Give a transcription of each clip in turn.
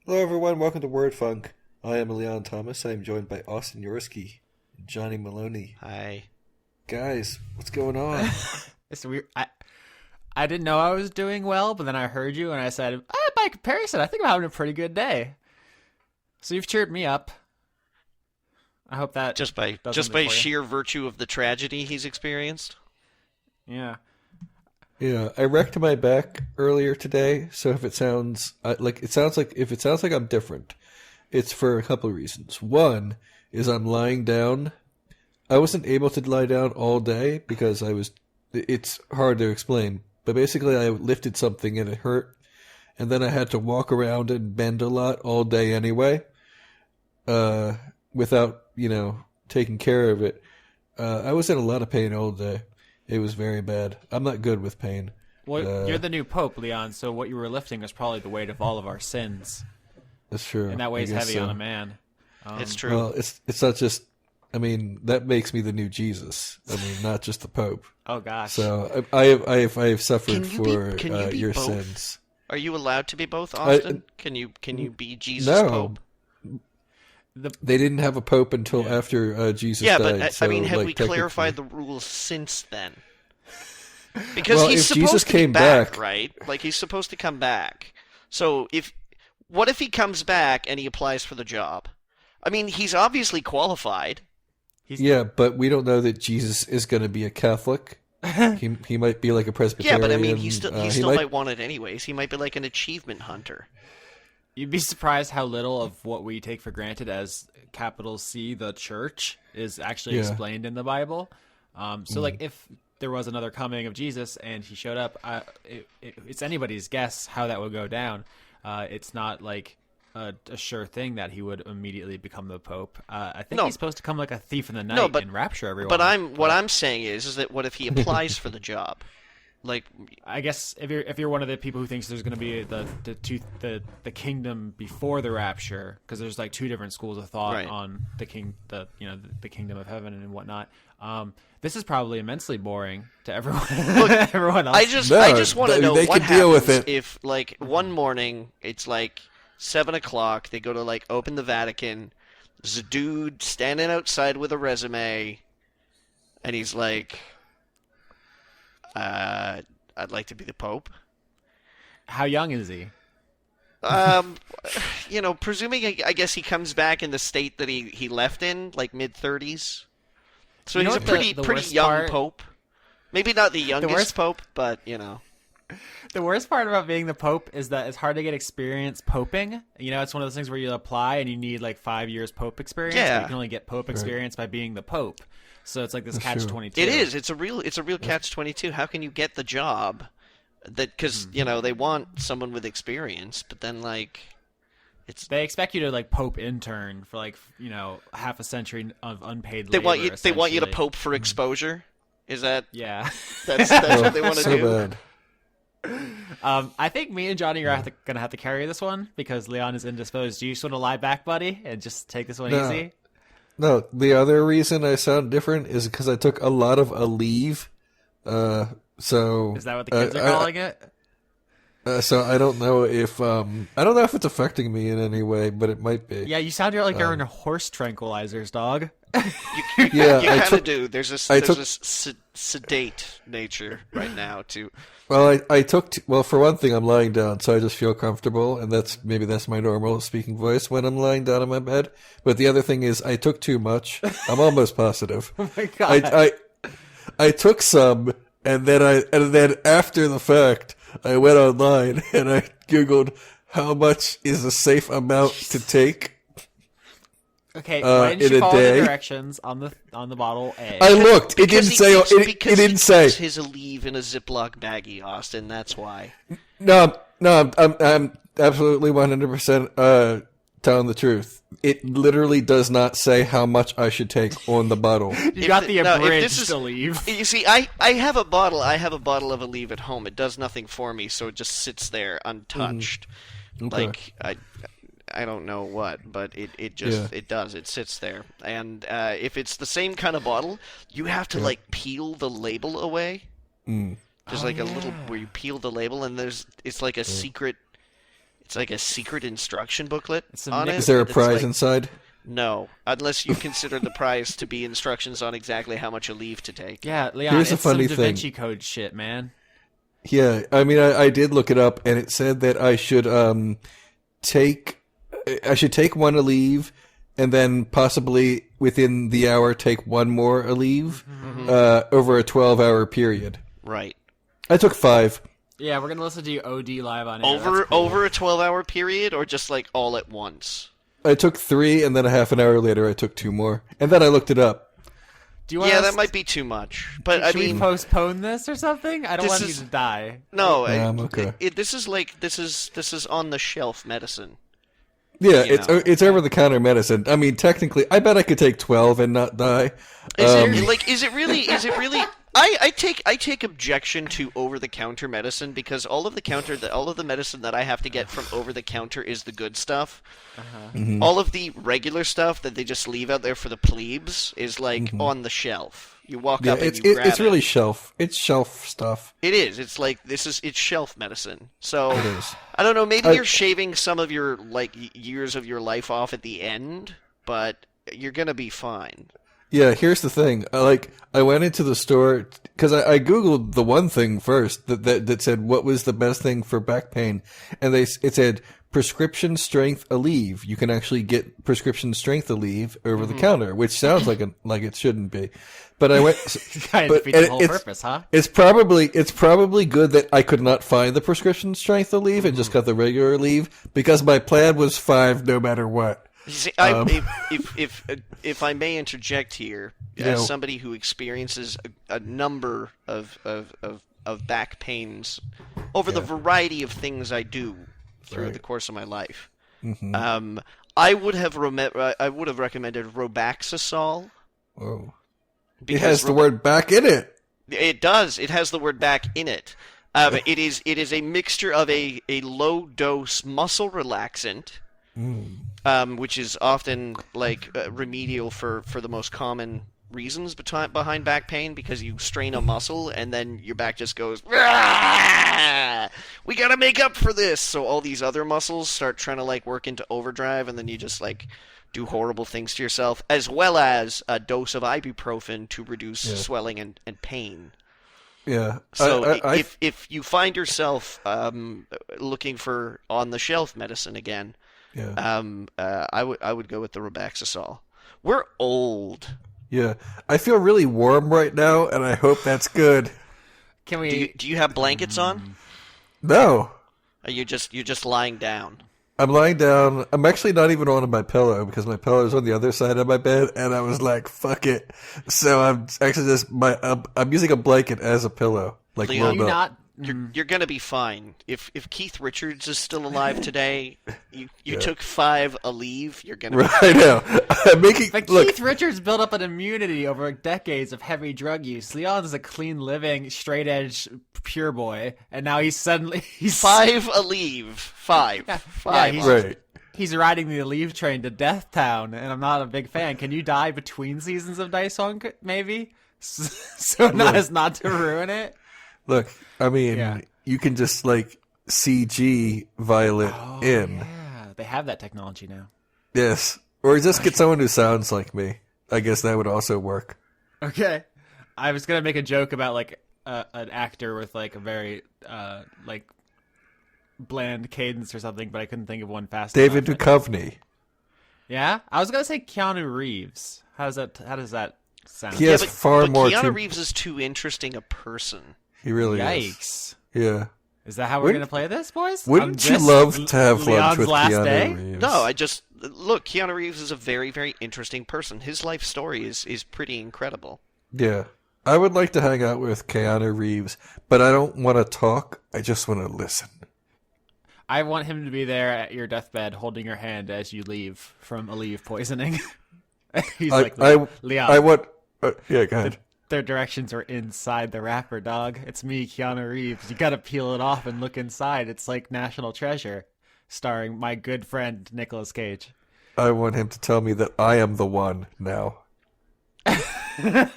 Hello, everyone. Welcome to Word Funk. I am Leon Thomas. I am joined by Austin Yorski and Johnny Maloney. Hi. Guys, what's going on? It's weird. I didn't know I was doing well, but then I heard you and I said, by comparison, I think I'm having a pretty good day. So you've cheered me up. I hope that just by sheer virtue of the tragedy he's experienced. Yeah. Yeah, I wrecked my back earlier today, so if it sounds like I'm different, it's for a couple of reasons. One is I'm lying down. I wasn't able to lie down all day because it's hard to explain, but basically I lifted something and it hurt, and then I had to walk around and bend a lot all day anyway, without, taking care of it. I was in a lot of pain all day. It was very bad. I'm not good with pain. Well, you're the new Pope, Leon, so what you were lifting was probably the weight of all of our sins. That's true. And that weighs heavy on a man. It's true. Well, it's not just... that makes me the new Jesus. Not just the Pope. Oh, gosh. So I have suffered for your both? sins. Are you allowed to be both, Austin? Can you be Jesus no. Pope? They didn't have a pope until after Jesus died. Yeah, but so, have we clarified the rules since then? Because he's supposed to be back, right? Like, he's supposed to come back. So what if he comes back and he applies for the job? He's obviously qualified. Yeah, but we don't know that Jesus is going to be a Catholic. he might be like a Presbyterian. Yeah, but he still might want it anyways. He might be like an achievement hunter. You'd be surprised how little of what we take for granted as capital C, the church, is actually explained in the Bible. Like, if there was another coming of Jesus and he showed up, it's anybody's guess how that would go down. It's not like a sure thing that he would immediately become the Pope. I think he's supposed to come like a thief in the night and rapture everyone. But what I'm saying is that what if he applies for the job? Like, I guess if you're one of the people who thinks there's going to be the kingdom before the rapture, because there's like two different schools of thought on the kingdom of heaven and whatnot. This is probably immensely boring to everyone. Look, everyone else. I just want to know what happens if, like, one morning it's like 7:00, they go to like open the Vatican. There's a dude standing outside with a resume, and he's like, I'd like to be the Pope. How young is he? Presuming, I guess he comes back in the state that he left in, like mid-30s. So he's a pretty young Pope. Maybe not the youngest Pope, but, The worst part about being the Pope is that it's hard to get experience poping. It's one of those things where you apply and you need like 5 years Pope experience. Yeah. But you can only get Pope experience by being the Pope. So it's like this catch-22. It is. It's a real catch-22. How can you get the job? Because they want someone with experience, but then they expect you to like Pope intern for like half a century of unpaid labor. They want you to Pope for exposure. Is that? Yeah. That's what they want to do. Bad. I think me and Johnny are gonna have to carry this one because Leon is indisposed. Do you just want to lie back, buddy, and just take this one easy? No, the other reason I sound different is because I took a lot of a leave. So is that what the kids are calling it? So I don't know if it's affecting me in any way, but it might be. Yeah, you sound like you're on horse tranquilizers, dog. You kind of do. There's a sedate nature right now too. Well, well, for one thing, I'm lying down, so I just feel comfortable, and that's my normal speaking voice when I'm lying down on my bed. But the other thing is, I took too much. I'm almost positive. Oh my god! I took some, and then after the fact, I went online and I Googled how much is a safe amount to take. Okay, why didn't you follow the directions on the bottle A? I looked. It didn't say. It didn't say. His leave in a Ziploc baggie, Austin. That's why. No. I'm absolutely 100% telling the truth. It literally does not say how much I should take on the bottle. You got the abridged leave. You see, I have a bottle. I have a bottle of a leave at home. It does nothing for me, so it just sits there untouched. Okay. Like I don't know what, but it does. It sits there, and if it's the same kind of bottle, you have to like peel the label away. There's a little where you peel the label, and it's like a secret. It's like a secret instruction booklet on it. Is there a prize inside? No, unless you consider the prize to be instructions on exactly how much a leave to take. Yeah, Leon, Here's it's a funny some Da Vinci Code shit, man. Yeah, I mean, I did look it up, and it said that I should take one leave, and then possibly within the hour take one more leave over a 12-hour period. Right. I took 5. Yeah, we're gonna listen to you OD live on air. Over a 12-hour period, or just like all at once? I took 3, and then a half an hour later I took 2 more, and then I looked it up. Do you want that might be too much. But should we postpone this or something? I don't want you to die. No, okay. This is on the shelf medicine. Yeah, it's over the counter medicine. I mean, technically, I bet I could take 12 and not die. Is it really? I take objection to over the counter medicine because all of the medicine that I have to get from over the counter is the good stuff. All of the regular stuff that they just leave out there for the plebes is like on the shelf. You walk up and you grab it. It's really shelf. It's shelf stuff. It is. It's like it's shelf medicine. So it is. I don't know. Maybe you're shaving some of your years of your life off at the end, but you're gonna be fine. Yeah, here's the thing. I went into the store because I googled the one thing first that said what was the best thing for back pain, and it said prescription strength Aleve. You can actually get prescription strength Aleve over the counter, which sounds like it shouldn't be. But I went. But the whole purpose, huh? It's probably good that I could not find the prescription strength Aleve and just got the regular Aleve because my plan was 5 no matter what. See, if I may interject here, as somebody who experiences a number of back pains over the variety of things I do through the course of my life, I would have recommended Robaxisol. Whoa! It has the word "back" in it. It does. It has the word "back" in it. It is a mixture of a low dose muscle relaxant. Which is often remedial for the most common reasons behind back pain because you strain a muscle and then your back just goes, "Rah! We gotta make up for this." So all these other muscles start trying to work into overdrive, and then you just do horrible things to yourself, as well as a dose of ibuprofen to reduce swelling and pain. Yeah. So if you find yourself looking for on the shelf medicine again. Yeah. I would go with the Robaxisol. We're old. Yeah. I feel really warm right now, and I hope that's good. Can we? Do you have blankets on? No. You're just lying down. I'm lying down. I'm actually not even on my pillow because my pillow is on the other side of my bed, and I was like, "Fuck it." So I'm actually just I'm using a blanket as a pillow, Leon, You're gonna be fine. If Keith Richards is still alive today, you took 5 Aleve. You're gonna. Right, I know. Keith Richards built up an immunity over decades of heavy drug use. Leon's a clean living, straight edge, pure boy, and now he's 5 Aleve. 5. Yeah. 5. Yeah, right. He's riding the Aleve train to Death Town, and I'm not a big fan. Can you die between seasons of Dice Hunk, maybe? As not to ruin it. Look, I mean, you can just CG Violet in. Yeah, they have that technology now. Yes, or just get someone who sounds like me. I guess that would also work. Okay, I was gonna make a joke about an actor with a very bland cadence or something, but I couldn't think of one fast enough. David Duchovny. Yeah, I was gonna say Keanu Reeves. How does that sound? He has far more. Keanu Reeves is too interesting a person. He really is. Yikes. Yeah. Is that how we're going to play this, boys? Wouldn't you love to have lunch with Keanu Reeves? No, look, Keanu Reeves is a very, very interesting person. His life story is pretty incredible. Yeah. I would like to hang out with Keanu Reeves, but I don't want to talk. I just want to listen. I want him to be there at your deathbed holding your hand as you leave from Aleve poisoning. He's Leon. I want... yeah, go ahead. Their directions are inside the wrapper, dog. It's me, Keanu Reeves. You gotta peel it off and look inside. It's like National Treasure, starring my good friend Nicolas Cage. I want him to tell me that I am the one now. That's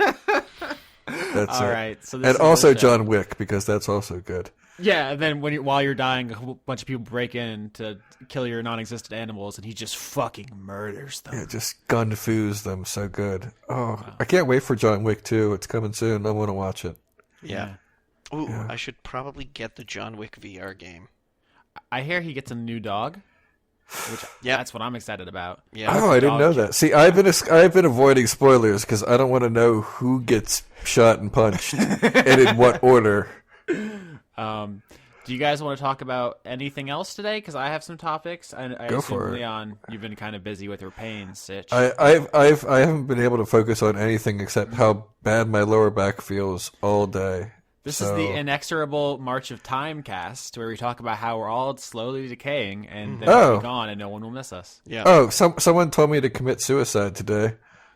all it. Right. So and also John Wick, because that's also good. Yeah, and then while you're dying, a whole bunch of people break in to kill your non-existent animals, and he just fucking murders them. Yeah, just gun-foos them so good. Oh, wow. I can't wait for John Wick 2. It's coming soon. I want to watch it. Yeah. Ooh, yeah. I should probably get the John Wick VR game. I hear he gets a new dog. Which, yeah, that's what I'm excited about. Yeah. Oh, I didn't know that. See, I've been avoiding spoilers because I don't want to know who gets shot and punched and in what order. Do you guys want to talk about anything else today? Because I have some topics. I Go assume, for it. Leon, you've been kind of busy with your pain, Sitch. I haven't been able to focus on anything except how bad my lower back feels all day. This is the Inexorable March of Time cast, where we talk about how we're all slowly decaying, and then we'll be gone, and no one will miss us. Yeah. Oh, someone told me to commit suicide today.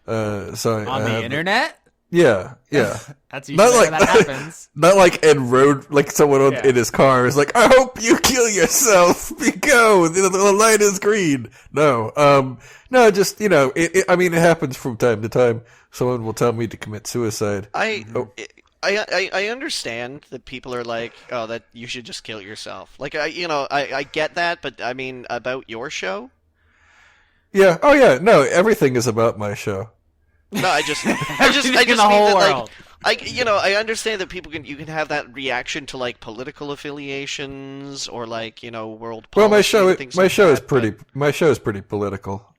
On the internet? Yeah. That's usually how that happens. Not like in road, like someone in his car is like, I hope you kill yourself. Go. The light is green. No. No, just, I mean, it happens from time to time. Someone will tell me to commit suicide. I understand that people are like, oh, that you should just kill yourself. Like, I get that, but I mean, about your show? Yeah. Oh, yeah. No, everything is about my show. No, I just mean that, I understand that you can have that reaction to like political affiliations or like, world policy. Well, my show is pretty political.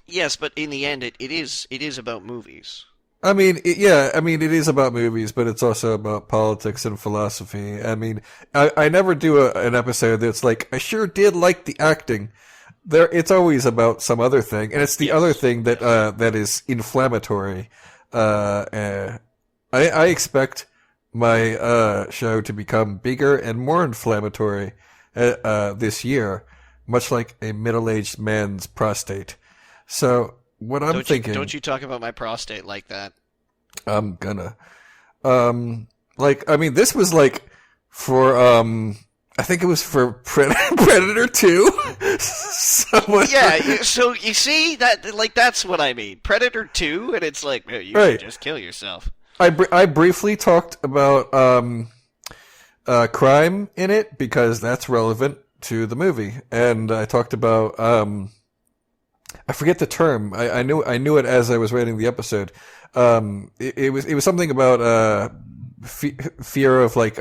Yes, but in the end, it is about movies. I mean, it is about movies, but it's also about politics and philosophy. I mean, I never do an episode that's like, I sure did like the acting. It's always about some other thing, and it's the other thing that is inflammatory. I expect my show to become bigger and more inflammatory this year, much like a middle-aged man's prostate. So what I'm thinking... Don't you talk about my prostate like that. I'm gonna. This was like for... I think it was for Predator 2. Yeah, so you see that's what I mean. Predator 2, and it's like you should just kill yourself. I briefly talked about crime in it because that's relevant to the movie, and I talked about I forget the term. I knew it as I was writing the episode. It was something about fear of like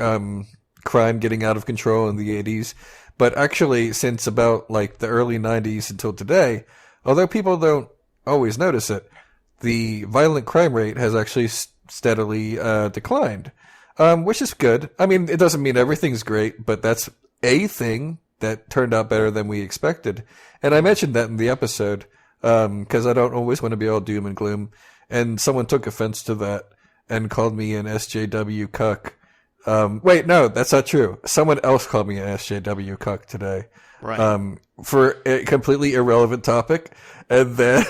crime getting out of control in the 80s. But actually, since about like the early 90s until today, although people don't always notice it, the violent crime rate has actually steadily declined, which is good. I mean, it doesn't mean everything's great, but that's a thing that turned out better than we expected. And I mentioned that in the episode because I don't always want to be all doom and gloom. And someone took offense to that and called me an SJW cuck. Wait, no, that's not true. Someone else called me an SJW cuck today. Right. For a completely irrelevant topic. And then,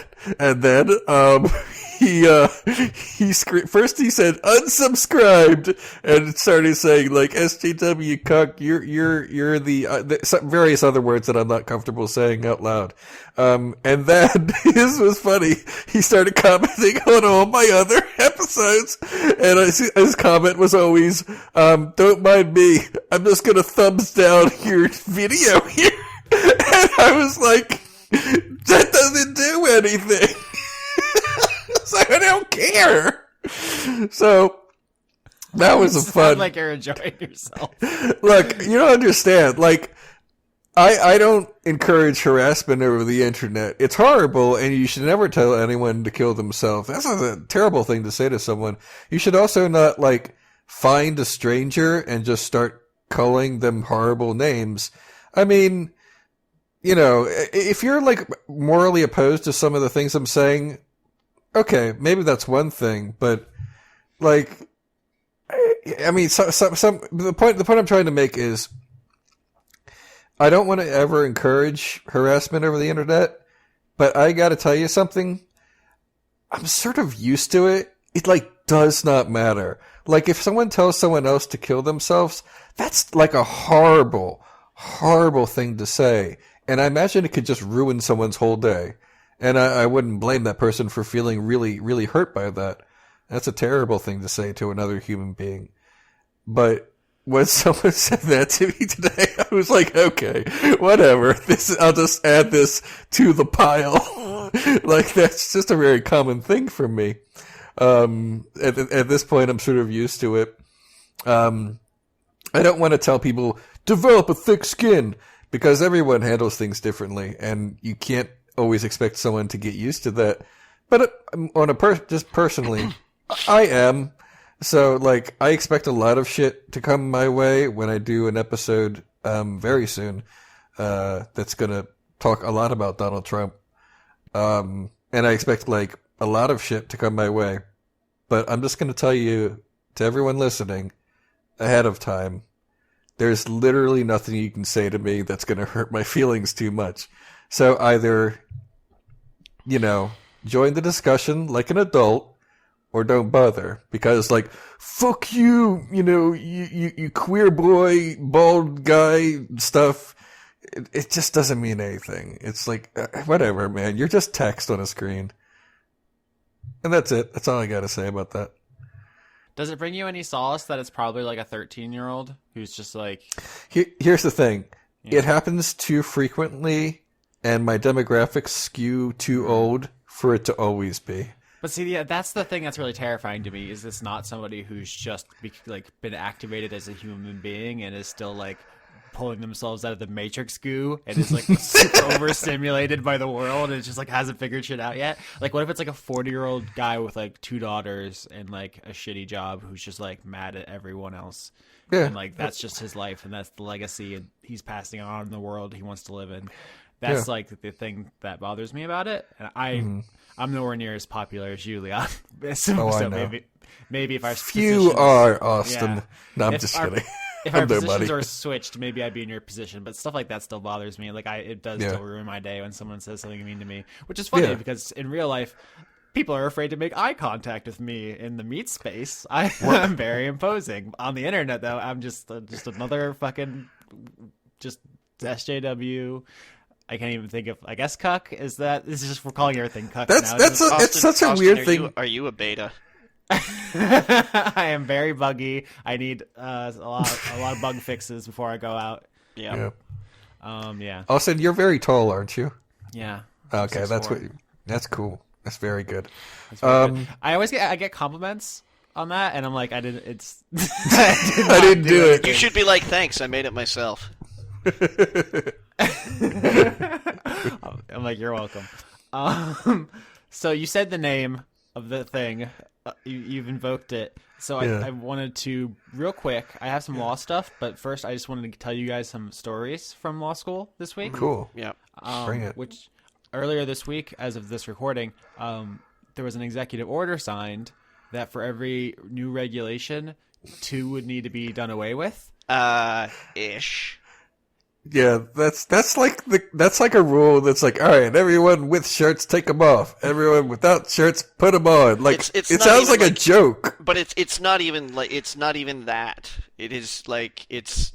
first he said unsubscribed and started saying like SJW cuck, you're the various other words that I'm not comfortable saying out loud. And then this was funny. He started commenting on all my other episodes, and his comment was always, don't mind me. I'm just gonna thumbs down your video here. And I was like, that doesn't do anything. So I don't care. So that was a fun. Sound like you're enjoying yourself. Look, you don't understand. Like, I don't encourage harassment over the internet. It's horrible, and you should never tell anyone to kill themselves. That's a terrible thing to say to someone. You should also not like find a stranger and just start calling them horrible names. I mean, if you're like morally opposed to some of the things I'm saying, okay, maybe that's one thing, but like, I mean, the point I'm trying to make is, I don't want to ever encourage harassment over the internet, but I got to tell you something. I'm sort of used to it. It like does not matter. Like if someone tells someone else to kill themselves, that's like a horrible, horrible thing to say. And I imagine it could just ruin someone's whole day. And I wouldn't blame that person for feeling really, really hurt by that. That's a terrible thing to say to another human being. But when someone said that to me today, I was like, okay, whatever. I'll just add this to the pile. Like, that's just a very common thing for me. At this point, I'm sort of used to it. I don't want to tell people, develop a thick skin, because everyone handles things differently, and you can't always expect someone to get used to that. But just personally, I am. So, like, I expect a lot of shit to come my way when I do an episode very soon that's going to talk a lot about Donald Trump. And I expect, like, a lot of shit to come my way. But I'm just going to tell you, to everyone listening, ahead of time, there's literally nothing you can say to me that's going to hurt my feelings too much. So either, join the discussion like an adult, or don't bother. Because, like, fuck you, you queer boy, bald guy stuff, it just doesn't mean anything. It's like, whatever, man. You're just text on a screen. And that's it. That's all I got to say about that. Does it bring you any solace that it's probably like a 13-year-old who's just like... Here's the thing. Yeah. It happens too frequently, and my demographics skew too old for it to always be. But see, yeah, that's the thing that's really terrifying to me, is this not somebody who's just been activated as a human being and is still like pulling themselves out of the Matrix goo and is like super overstimulated by the world and just like hasn't figured shit out yet. Like, what if it's like a 40-year-old guy with like 2 daughters and like a shitty job who's just like mad at everyone else? Yeah. And like that's just his life and that's the legacy and he's passing on in the world he wants to live in. That's like the thing that bothers me about it. And I'm nowhere near as popular as you, Leon. So I know. Maybe if our few are, Austin. Yeah. No, I'm just kidding. If our positions are switched, maybe I'd be in your position. But stuff like that still bothers me. Like it does still ruin my day when someone says something mean to me. Which is funny because in real life, people are afraid to make eye contact with me in the meat space. I'm very imposing. On the internet, though, I'm just another fucking just SJW. I can't even think of. I guess cuck is that. This is just we're calling everything cuck now. It's such a weird thing. Are you a beta? I am very buggy. I need a lot of bug fixes before I go out. Yeah. Yeah. Austin, you're very tall, aren't you? Yeah. Okay, that's cool. That's very good. Good. I get compliments on that, and I'm like, I didn't do it. You should be like, thanks, I made it myself. I'm like, you're welcome. So you said the name of the thing. You've invoked it. So I wanted to, real quick, I have some law stuff, but first I just wanted to tell you guys some stories from law school this week. Cool. Yeah. Bring it. Which, earlier this week, as of this recording, there was an executive order signed that for every new regulation, 2 would need to be done away with. Ish. Yeah, that's like a rule that's like, all right, everyone with shirts, take them off. Everyone without shirts, put them on. Like it sounds like a joke. But it's not even that. It is like it's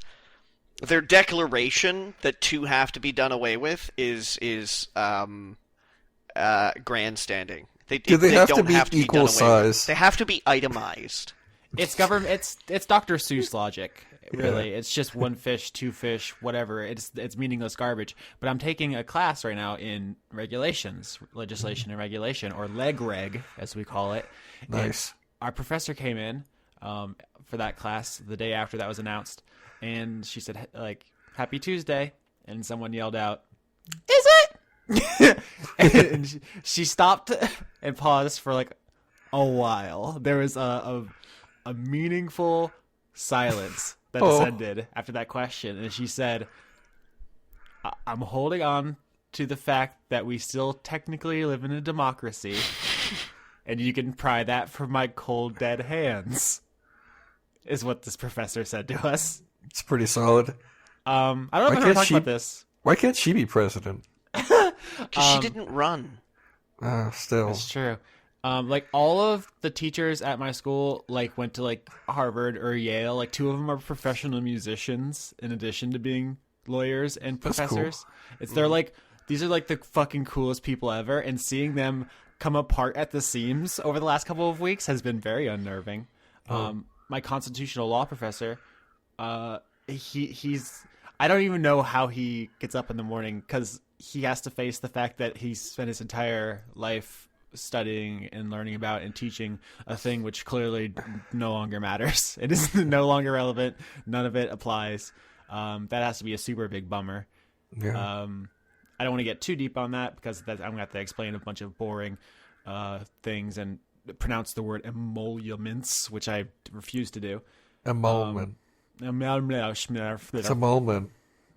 their declaration that 2 have to be done away with is grandstanding. They have to be equal size? They have to be itemized. It's government. It's Dr. Seuss logic. Really, it's just 1 fish, 2 fish, whatever. It's meaningless garbage. But I'm taking a class right now in legislation and regulation, or leg-reg, as we call it. Nice. And our professor came in for that class the day after that was announced, and she said, like, "Happy Tuesday," and someone yelled out, "Is it?" And she stopped and paused for like a while. There was a meaningful silence that descended after that question, and she said, "I'm holding on to the fact that we still technically live in a democracy, and you can pry that from my cold, dead hands," is what this professor said to us. It's pretty solid. I don't know if I'm going to talk about this. Why can't she be president? Because she didn't run. Still. That's true. Like all of the teachers at my school went to Harvard or Yale. Like 2 of them are professional musicians in addition to being lawyers and professors. That's cool. These are the fucking coolest people ever, and seeing them come apart at the seams over the last couple of weeks has been very unnerving. My constitutional law professor He's I don't even know how he gets up in the morning because he has to face the fact that he's spent his entire life studying and learning about and teaching a thing which clearly no longer matters. It is no longer relevant. None of it applies. That has to be a super big bummer. Yeah. I don't want to get too deep on that because I'm going to have to explain a bunch of boring things and pronounce the word emoluments, which I refuse to do. Emolument. It's a moment.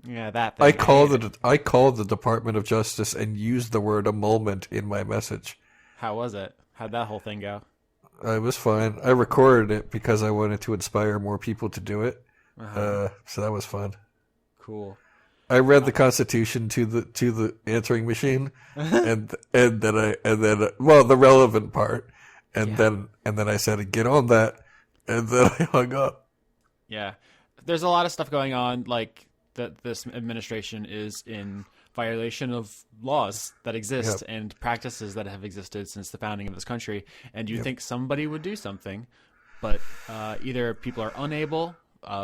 Yeah, that thing. I called the Department of Justice and used the word emolument in my message. How was it? How'd that whole thing go? It was fine. I recorded it because I wanted to inspire more people to do it. So that was fun. Cool. I read the Constitution to the answering machine, and then the relevant part, and then I said, "Get on that," and then I hung up. Yeah, there's a lot of stuff going on, like that. This administration is in violation of laws that exist and practices that have existed since the founding of this country. And you think somebody would do something, but either people are unable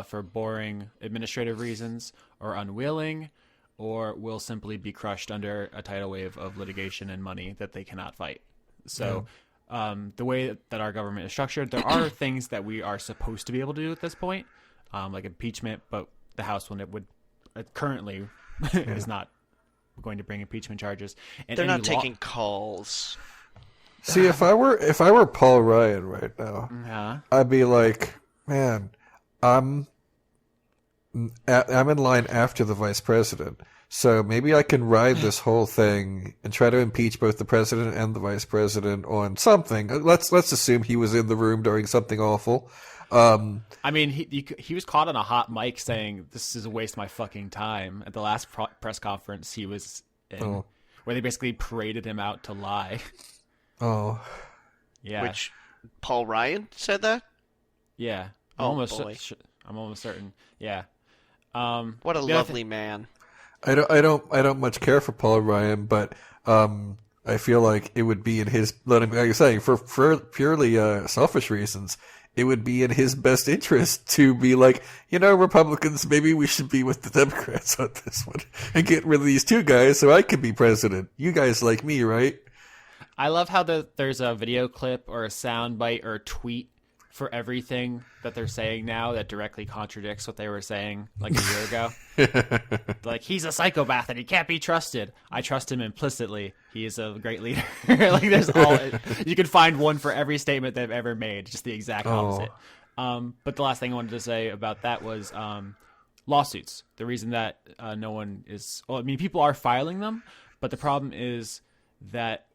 for boring administrative reasons, or unwilling, or will simply be crushed under a tidal wave of litigation and money that they cannot fight. So the way that our government is structured, there are things that we are supposed to be able to do at this point, like impeachment, but the House currently is not going to bring impeachment charges. And they're not taking calls. See, if I were Paul Ryan right now, I'd be like, man, I'm in line after the vice president, so maybe I can ride this whole thing and try to impeach both the president and the vice president on something. Let's assume he was in the room during something awful. I mean, he was caught on a hot mic saying this is a waste of my fucking time at the last press conference he was in, where they basically paraded him out to lie. Oh, yeah. Which Paul Ryan said that? Yeah. Oh, I'm almost certain. Yeah. What a lovely man. I don't much care for Paul Ryan, but I feel like it would be in his, like you're saying, for purely selfish reasons, it would be in his best interest to be like, Republicans, maybe we should be with the Democrats on this one and get rid of these two guys so I can be president. You guys like me, right? I love how there's a video clip or a sound bite or a tweet for everything that they're saying now that directly contradicts what they were saying like a year ago. Like, he's a psychopath and he can't be trusted. I trust him implicitly. He is a great leader. Like, you can find one for every statement they've ever made, just the exact opposite. But the last thing I wanted to say about that was lawsuits. The reason that no one is, people are filing them, but the problem is that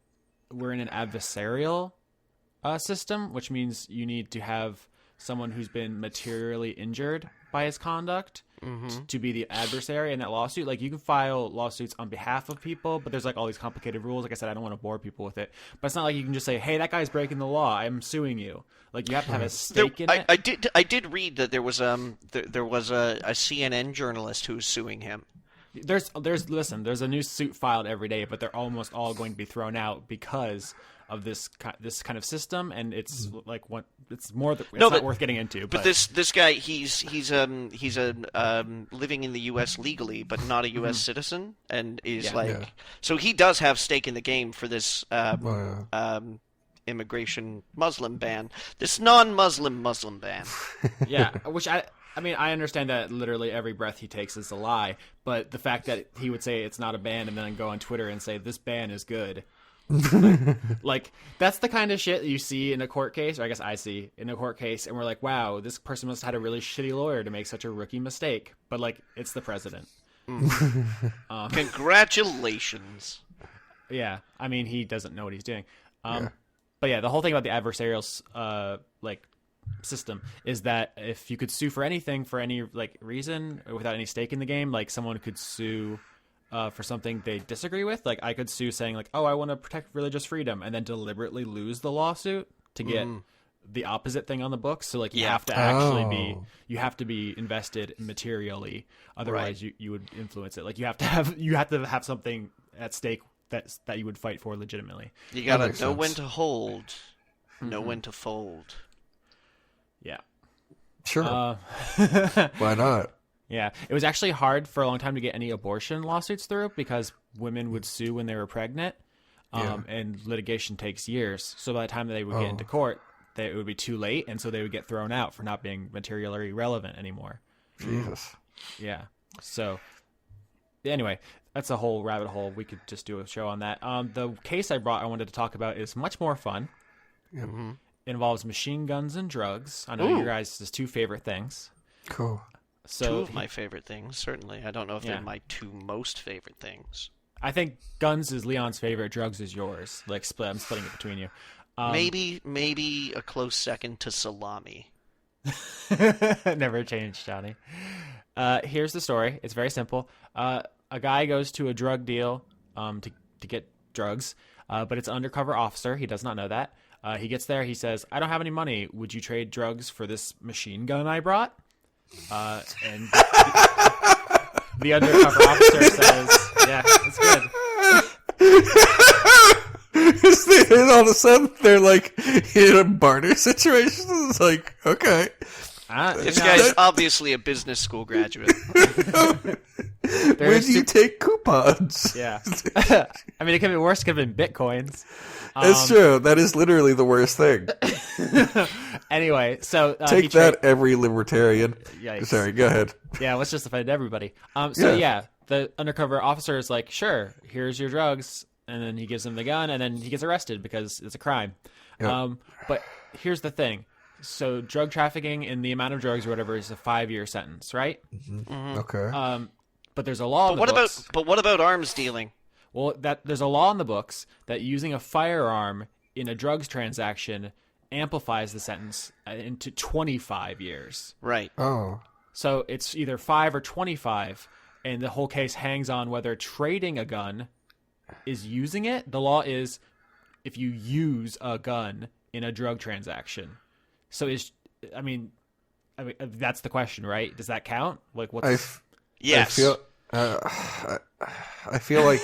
we're in an adversarial system, which means you need to have someone who's been materially injured by his conduct to be the adversary in that lawsuit. Like, you can file lawsuits on behalf of people, but there's like all these complicated rules. Like I said, I don't want to bore people with it, but it's not like you can just say, hey, that guy's breaking the law, I'm suing you. Like, you have to have a stake in it. I did read that there was a CNN journalist who's suing him. There's a new suit filed every day, but they're almost all going to be thrown out because of this kind of system, and it's like not worth getting into. But this guy, he's living in the U.S. legally, but not a U.S. citizen, and is so he does have stake in the game for this immigration Muslim ban, this non-Muslim Muslim ban. Yeah, which I understand that literally every breath he takes is a lie, but the fact that he would say it's not a ban and then go on Twitter and say this ban is good. like that's the kind of shit that you see in a court case, or I guess I see in a court case, and we're like, wow, this person must have had a really shitty lawyer to make such a rookie mistake. But like, it's the president. Congratulations. Yeah, I mean, he doesn't know what he's doing. But yeah, the whole thing about the adversarial system is that if you could sue for anything for any reason without any stake in the game, like someone could sue for something they disagree with. Like, I could sue saying like, oh, I want to protect religious freedom, and then deliberately lose the lawsuit to get the opposite thing on the books. So like, you have to actually be invested materially, otherwise you would influence it. Like, you have to have something at stake that you would fight for legitimately. You gotta know when to hold, know when to fold. Yeah. Sure. Why not? Yeah, it was actually hard for a long time to get any abortion lawsuits through because women would sue when they were pregnant, and litigation takes years. So by the time they would get into court, it would be too late, and so they would get thrown out for not being materially relevant anymore. Jesus. Yeah. So anyway, that's a whole rabbit hole. We could just do a show on that. The case I wanted to talk about is much more fun. Mm-hmm. It involves machine guns and drugs. I know your guys' two favorite things. Cool. So, two of my favorite things, certainly. I don't know if they're my two most favorite things. I think guns is Leon's favorite, drugs is yours. Like I'm splitting it between you. Maybe a close second to salami. Never changed, Johnny. Here's the story. It's very simple. A guy goes to a drug deal to get drugs, but it's an undercover officer. He does not know that. He gets there. He says, "I don't have any money. Would you trade drugs for this machine gun I brought?" And the undercover officer says, "Yeah, it's good." And all of a sudden, they're like in a barter situation. It's like, okay. This guy's obviously a business school graduate. When do you take coupons? Yeah. I mean, it could be worse. It could have been Bitcoins. It's true. That is literally the worst thing. Anyway, so... Take that, every libertarian. Yikes. Sorry, go ahead. Yeah, let's just offend everybody. The undercover officer is like, sure, here's your drugs. And then he gives him the gun, and then he gets arrested because it's a crime. Yep. But here's the thing. So drug trafficking and the amount of drugs or whatever is a 5-year sentence, right? Mm-hmm. Mm-hmm. Okay. But there's a law in the books. But what about arms dealing? Well, there's a law in the books that using a firearm in a drugs transaction amplifies the sentence into 25 years. Right. Oh. So it's either 5 or 25, and the whole case hangs on whether trading a gun is using it. The law is if you use a gun in a drug transaction. So I mean that's the question, right? Does that count? Like what's Yes. I feel like.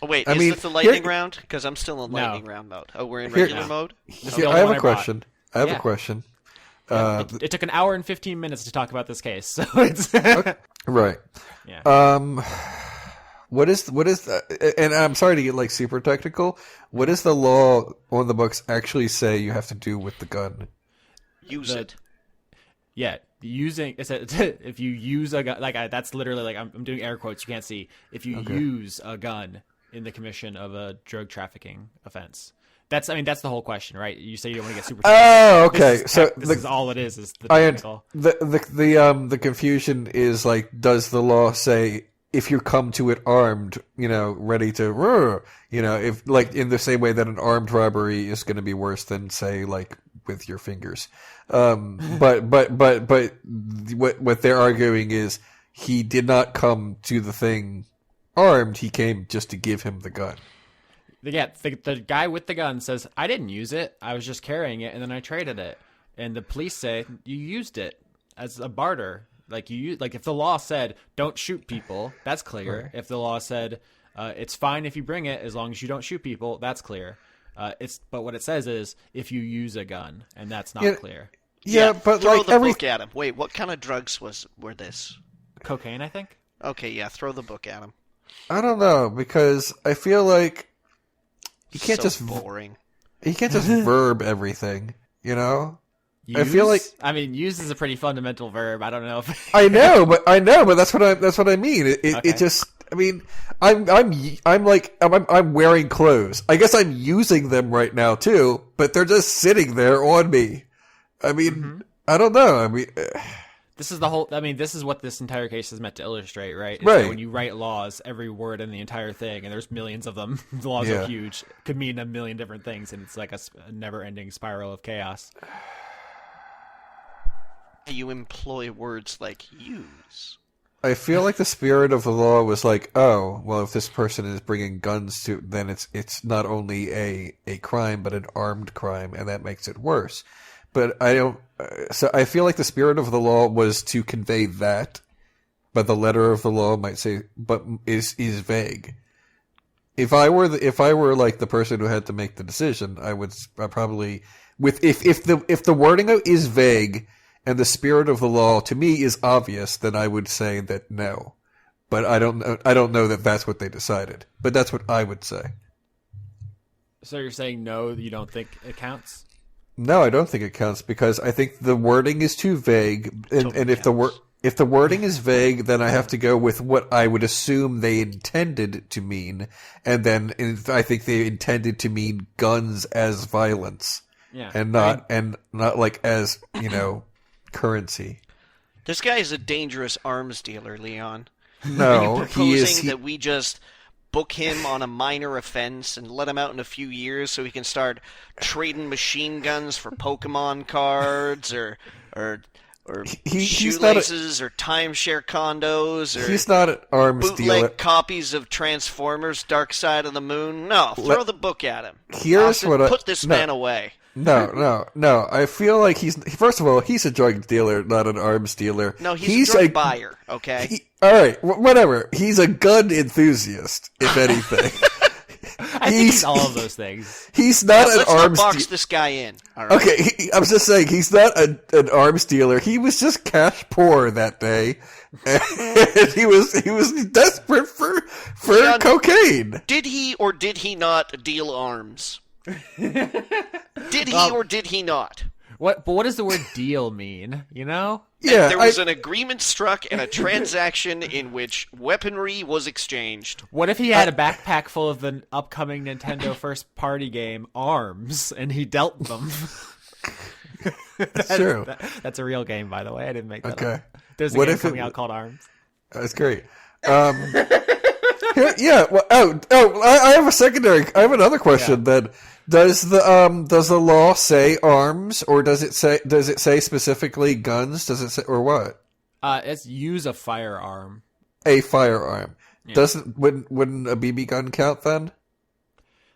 Oh, wait, is this the lightning round? Because I'm still in lightning round mode. Oh, we're in regular mode? I have a question. I have a question. It took an hour and 15 minutes to talk about this case, so it's right. Yeah. What is and I'm sorry to get like super technical. What does the law on the books actually say you have to do with the gun? Use it. Yeah, using if you use a gun, that's literally like I'm doing air quotes. You can't see. If you use a gun in the commission of a drug trafficking offense, that's the whole question, right? You say you don't want to get super. Oh, okay. This is all it is the technical. The confusion is like, does the law say if you come to it armed, ready to, if like in the same way that an armed robbery is going to be worse than say like with your fingers. But what they're arguing is he did not come to the thing armed. He came just to give him the gun. Yeah, the guy with the gun says, I didn't use it. I was just carrying it, and then I traded it. And the police say, you used it as a barter. Like if the law said, don't shoot people, that's clear. Right. If the law said, it's fine if you bring it as long as you don't shoot people, that's clear. But what it says is, if you use a gun, and that's not clear. Yeah, but throw the book at him. Wait, what kind of drugs were this? Cocaine, I think. Okay, yeah, throw the book at him. I don't know, because I feel like you can't just boring. You can't just verb everything, Use? I feel like use is a pretty fundamental verb. I don't know if I know, but that's what I mean. It just. I mean, I'm wearing clothes. I guess I'm using them right now too, but they're just sitting there on me. I mean, I don't know. I mean, this is the whole. I mean, this is what this entire case is meant to illustrate, right? Right. When you write laws, every word in the entire thing, and there's millions of them. The laws are huge. Could mean a million different things, and it's like a never-ending spiral of chaos. You employ words like use. I feel like the spirit of the law was like, oh, well, if this person is bringing guns to, then it's not only a crime, but an armed crime, and that makes it worse. But so I feel like the spirit of the law was to convey that, but the letter of the law might say, but is vague. If I were like the person who had to make the decision, I would probably, if the wording is vague, and the spirit of the law to me is obvious, then I would say that no. But I don't know that that's what they decided. But that's what I would say. So you're saying no, you don't think it counts? No, I don't think it counts because I think the wording is too vague. And if the wording is vague, then I have to go with what I would assume they intended to mean. And then I think they intended to mean guns as violence. Yeah. And not like as, currency. This guy is a dangerous arms dealer, Leon. No, Are you proposing he is. that we just book him on a minor offense and let him out in a few years so he can start trading machine guns for Pokemon cards or shoelaces or timeshare condos or He's not an arms bootleg dealer. copies of Transformers: Dark Side of the Moon? No, throw the book at him. Here's what put this man away. No. I feel like first of all, he's a drug dealer, not an arms dealer. No, he's a drug buyer, okay? All right, whatever. He's a gun enthusiast, if anything. I think he's all of those things. He's not an arms dealer. Let's box this guy in. All right. Okay, I was just saying, he's not an arms dealer. He was just cash poor that day. And he was desperate for cocaine. Did he or did he not deal arms? Did he or did he not? But what does the word deal mean? Yeah, there was an agreement struck and a transaction in which weaponry was exchanged. What if he had a backpack full of the upcoming Nintendo first party game ARMS and he dealt them? That's true. That's a real game, by the way. I didn't make that Okay. up. There's a game coming out called ARMS. That's great. Yeah. Well, I have another question. Then does the law say arms, or does it say specifically guns? Does it say, or what? It's use a firearm. A firearm. Yeah. Wouldn't a BB gun count then?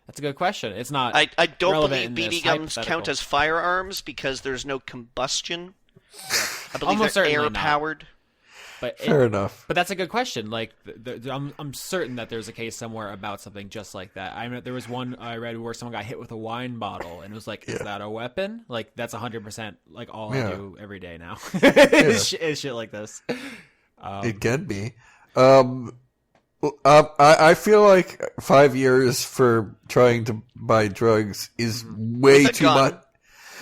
That's a good question. It's not. I don't relevant believe in this BB guns count hypothetical. as firearms because there's no combustion. I believe Almost they're certainly air not. powered. But Fair enough. But that's a good question. Like, I'm certain that there's a case somewhere about something just like that. I mean, there was one I read where someone got hit with a wine bottle, and it was like, is that a weapon? Like, that's 100% like all I do every day now. Is shit like this. It can be. I feel like 5 years for trying to buy drugs is way too much.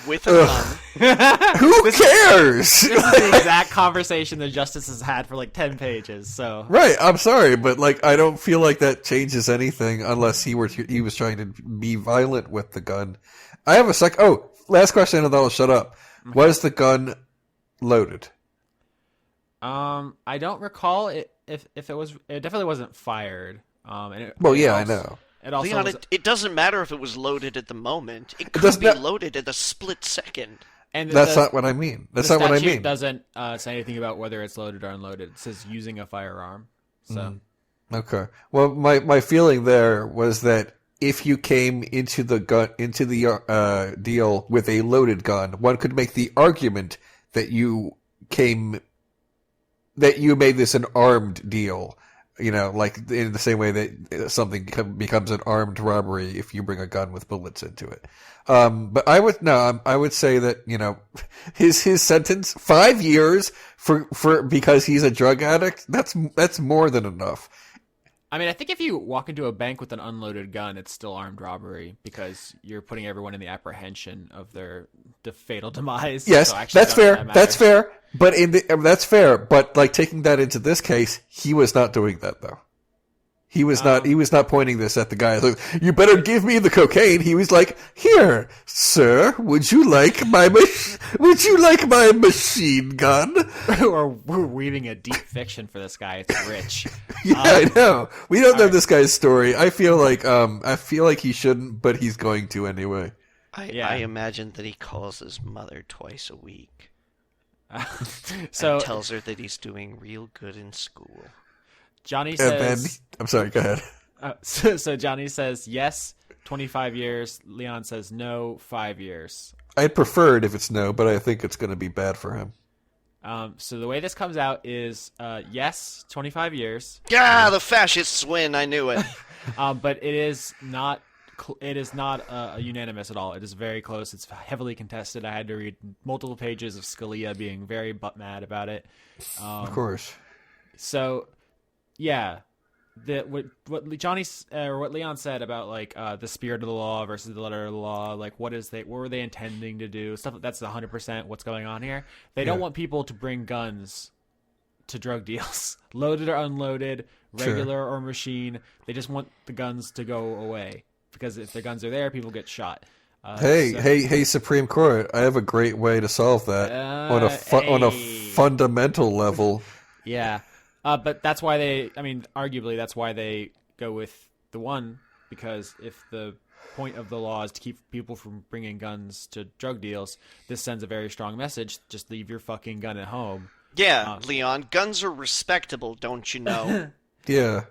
With a gun. Who cares? This is the exact conversation the justices had for like 10 pages. So right, I'm sorry, but like I don't feel like that changes anything unless he was trying to be violent with the gun. I have a last question and then I'll shut up. Okay. Was the gun loaded? I don't recall it if it was. It definitely wasn't fired. I also, know. It also Leon, was, it doesn't matter if it was loaded at the moment. It could be loaded at the split second. and That's not what I mean. That's not what I mean. It doesn't say anything about whether it's loaded or unloaded. It says using a firearm. So Okay. Well, my feeling there was that if you came into the deal with a loaded gun, one could make the argument that you made this an armed deal. Like in the same way that something becomes an armed robbery if you bring a gun with bullets into it. But I would say that, his sentence, 5 years for because he's a drug addict, that's more than enough. I mean, I think if you walk into a bank with an unloaded gun, it's still armed robbery because you're putting everyone in the apprehension of their fatal demise. Yes, so that's fair. That's fair. But that's fair. But like taking that into this case, he was not doing that though. He was not. He was not pointing this at the guy. Like, you better give me the cocaine. He was like, "Here, sir, would you like my machine gun?" Or we're weaving a deep fiction for this guy. It's rich. Yeah, I know. We don't know this guy's story. I feel like he shouldn't, but he's going to anyway. I imagine that he calls his mother twice a week. And tells her that he's doing real good in school. Johnny says... I'm sorry, go ahead. So Johnny says yes, 25 years. Leon says no, 5 years. I'd prefer it if it's no, but I think it's going to be bad for him. So the way this comes out is yes, 25 years. Yeah, the fascists win. I knew it. But it is not it is not unanimous at all. It is very close. It's heavily contested. I had to read multiple pages of Scalia being very butt mad about it. Of course. So, yeah, what Leon said about like the spirit of the law versus the letter of the law, like what were they intending to do? Stuff that's 100% what's going on here. They don't want people to bring guns to drug deals, loaded or unloaded, regular or machine. They just want the guns to go away because if the guns are there, people get shot. Hey, Supreme Court! I have a great way to solve that on a fundamental level. Yeah, but that's why arguably that's why they go with the one, because if the point of the law is to keep people from bringing guns to drug deals, this sends a very strong message: just leave your fucking gun at home. Yeah, Leon, guns are respectable, don't you know? Yeah.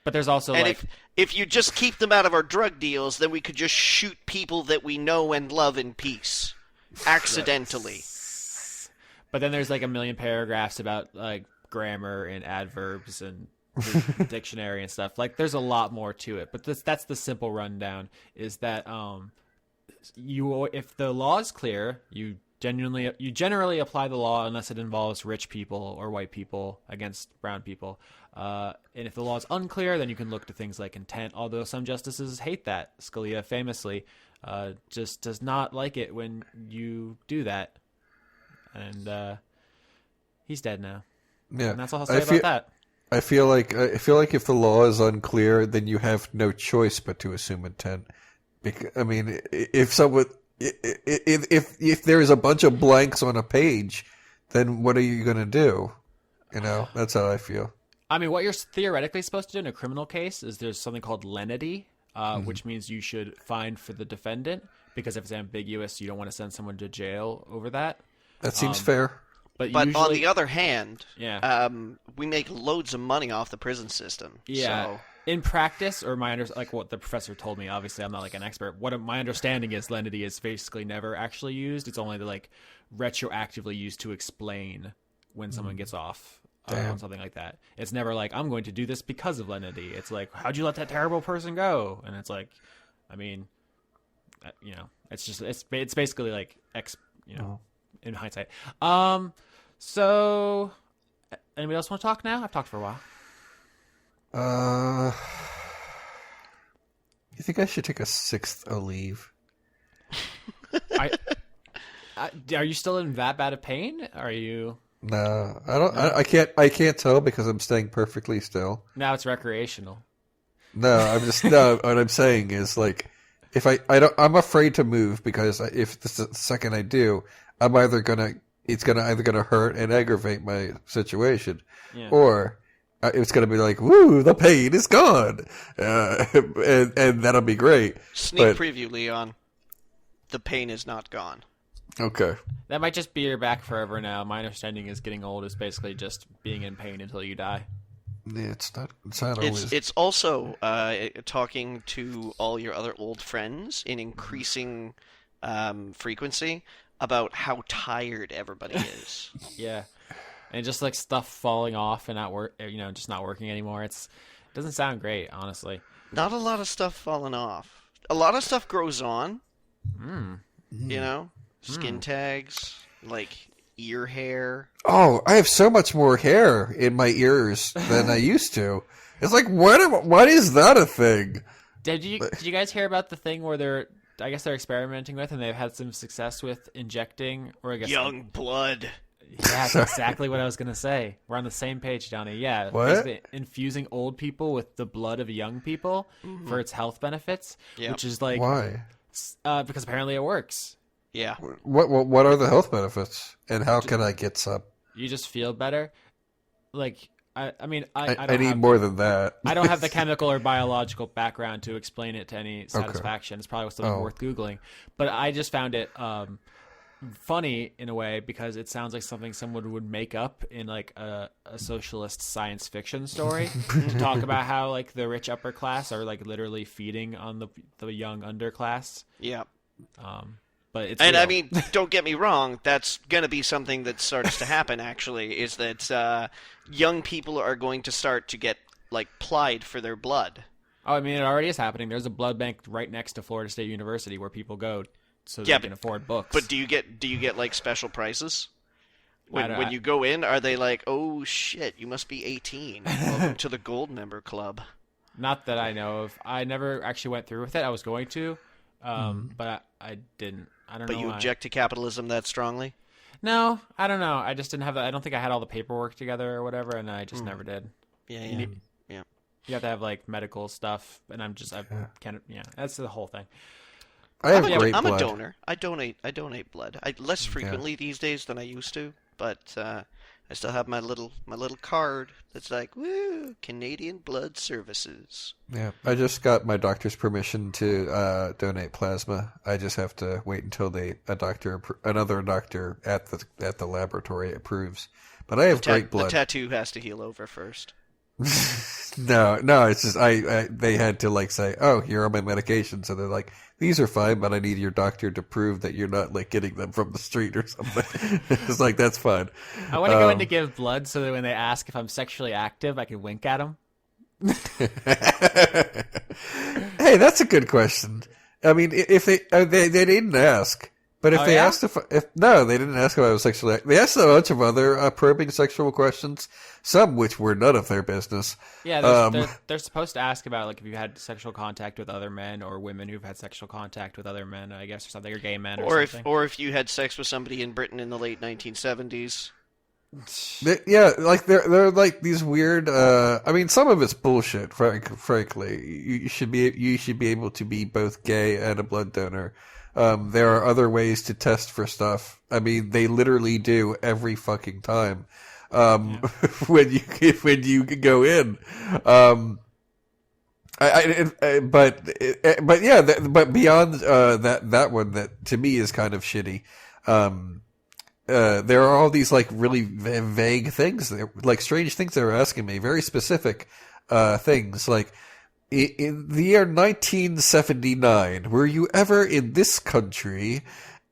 But there's also and if you just keep them out of our drug deals, then we could just shoot people that we know and love in peace. Accidentally. But then there's like a million paragraphs about like grammar and adverbs and the dictionary and stuff. Like there's a lot more to it. But that's the simple rundown, is that if the law is clear, you generally apply the law unless it involves rich people or white people against brown people. And if the law is unclear, then you can look to things like intent, although some justices hate that. Scalia famously just does not like it when you do that. And he's dead now. Yeah. And that's all I'll say about that. I feel like if the law is unclear, then you have no choice but to assume intent. If someone... If there is a bunch of blanks on a page, then what are you going to do? That's how I feel. I mean, what you're theoretically supposed to do in a criminal case is there's something called lenity, which means you should find for the defendant, because if it's ambiguous, you don't want to send someone to jail over that. That seems fair. But usually, on the other hand, we make loads of money off the prison system. Yeah. So. In practice, or like what the professor told me, obviously I'm not like an expert, my understanding is lenity is basically never actually used. It's only like retroactively used to explain when someone gets off on something like that. It's never like, I'm going to do this because of lenity. It's like, how'd you let that terrible person go? And it's like, it's basically like in hindsight. So anybody else want to talk now? I've talked for a while. You think I should take a sixth leave? Are you still in that bad of pain? Are you? No, I don't. No. I can't tell because I'm staying perfectly still. Now it's recreational. No, I'm just no. What I'm saying is like, if I'm afraid to move because if the second I do, it's gonna hurt and aggravate my situation, or. It's going to be like, woo, the pain is gone. And that'll be great. Sneak preview, Leon. The pain is not gone. Okay. That might just be your back forever now. My understanding is getting old is basically just being in pain until you die. Yeah, it's not always. It's also talking to all your other old friends in increasing frequency about how tired everybody is. Yeah. And just like stuff falling off and just not working anymore. It doesn't sound great, honestly. Not a lot of stuff falling off. A lot of stuff grows on. Skin tags, like ear hair. Oh, I have so much more hair in my ears than I used to. It's like, why is that a thing? Did you guys hear about the thing where they're experimenting with and they've had some success with injecting, or I guess young blood? Yeah, that's exactly what I was going to say. We're on the same page, Johnny. Yeah. What? Infusing old people with the blood of young people for its health benefits, which is like... Why? Because apparently it works. Yeah. What are the health benefits? And how can I get some? You just feel better. Like, I need more than that. I don't have the chemical or biological background to explain it to any satisfaction. It's probably still worth Googling. But I just found it... funny in a way because it sounds like something someone would make up in like a socialist science fiction story to talk about how like the rich upper class are like literally feeding on the young underclass. Yeah. But it's and real. I mean, don't get me wrong, that's going to be something that starts to happen actually, is that young people are going to start to get like plied for their blood. Oh, I mean, it already is happening. There's a blood bank right next to Florida State University where people go so they can afford books. But do you get like special prices? When you go in, are they like, oh shit, you must be 18. Welcome to the Gold Member Club. Not that I know of. I never actually went through with it. I was going to, but I didn't. I don't know. But you object to capitalism that strongly? No, I don't know. I just didn't have I don't think I had all the paperwork together or whatever, and I just never did. Yeah. You have to have like medical stuff, and I can't. Yeah, that's the whole thing. I'm a donor. I donate blood. Less frequently these days than I used to, but I still have my little card that's like, woo, Canadian Blood Services. Yeah, I just got my doctor's permission to donate plasma. I just have to wait until another doctor at the laboratory approves. But I have great blood. The tattoo has to heal over first. No, it's just they had to like say, oh, here are my medications, so they're like, these are fine, but I need your doctor to prove that you're not like getting them from the street or something. It's like, that's fine. I want to go in to give blood so that when they ask if I'm sexually active, I can wink at them. Hey, that's a good question. I mean, if they didn't ask. But if asked no, they didn't ask if I was sexually active. They asked a bunch of other probing sexual questions, some which were none of their business. Yeah, they're supposed to ask about like if you had sexual contact with other men or women who've had sexual contact with other men, I guess, or something, or gay men, or something. Or if you had sex with somebody in Britain in the late 1970s. Like they're like these weird. I mean, some of it's bullshit. Frankly, you should be able to be both gay and a blood donor. There are other ways to test for stuff. I mean, they literally do every fucking time. When you go in. But beyond that one that to me is kind of shitty. There are all these like really vague things, like strange things they're asking me, very specific things like. In the year 1979, were you ever in this country,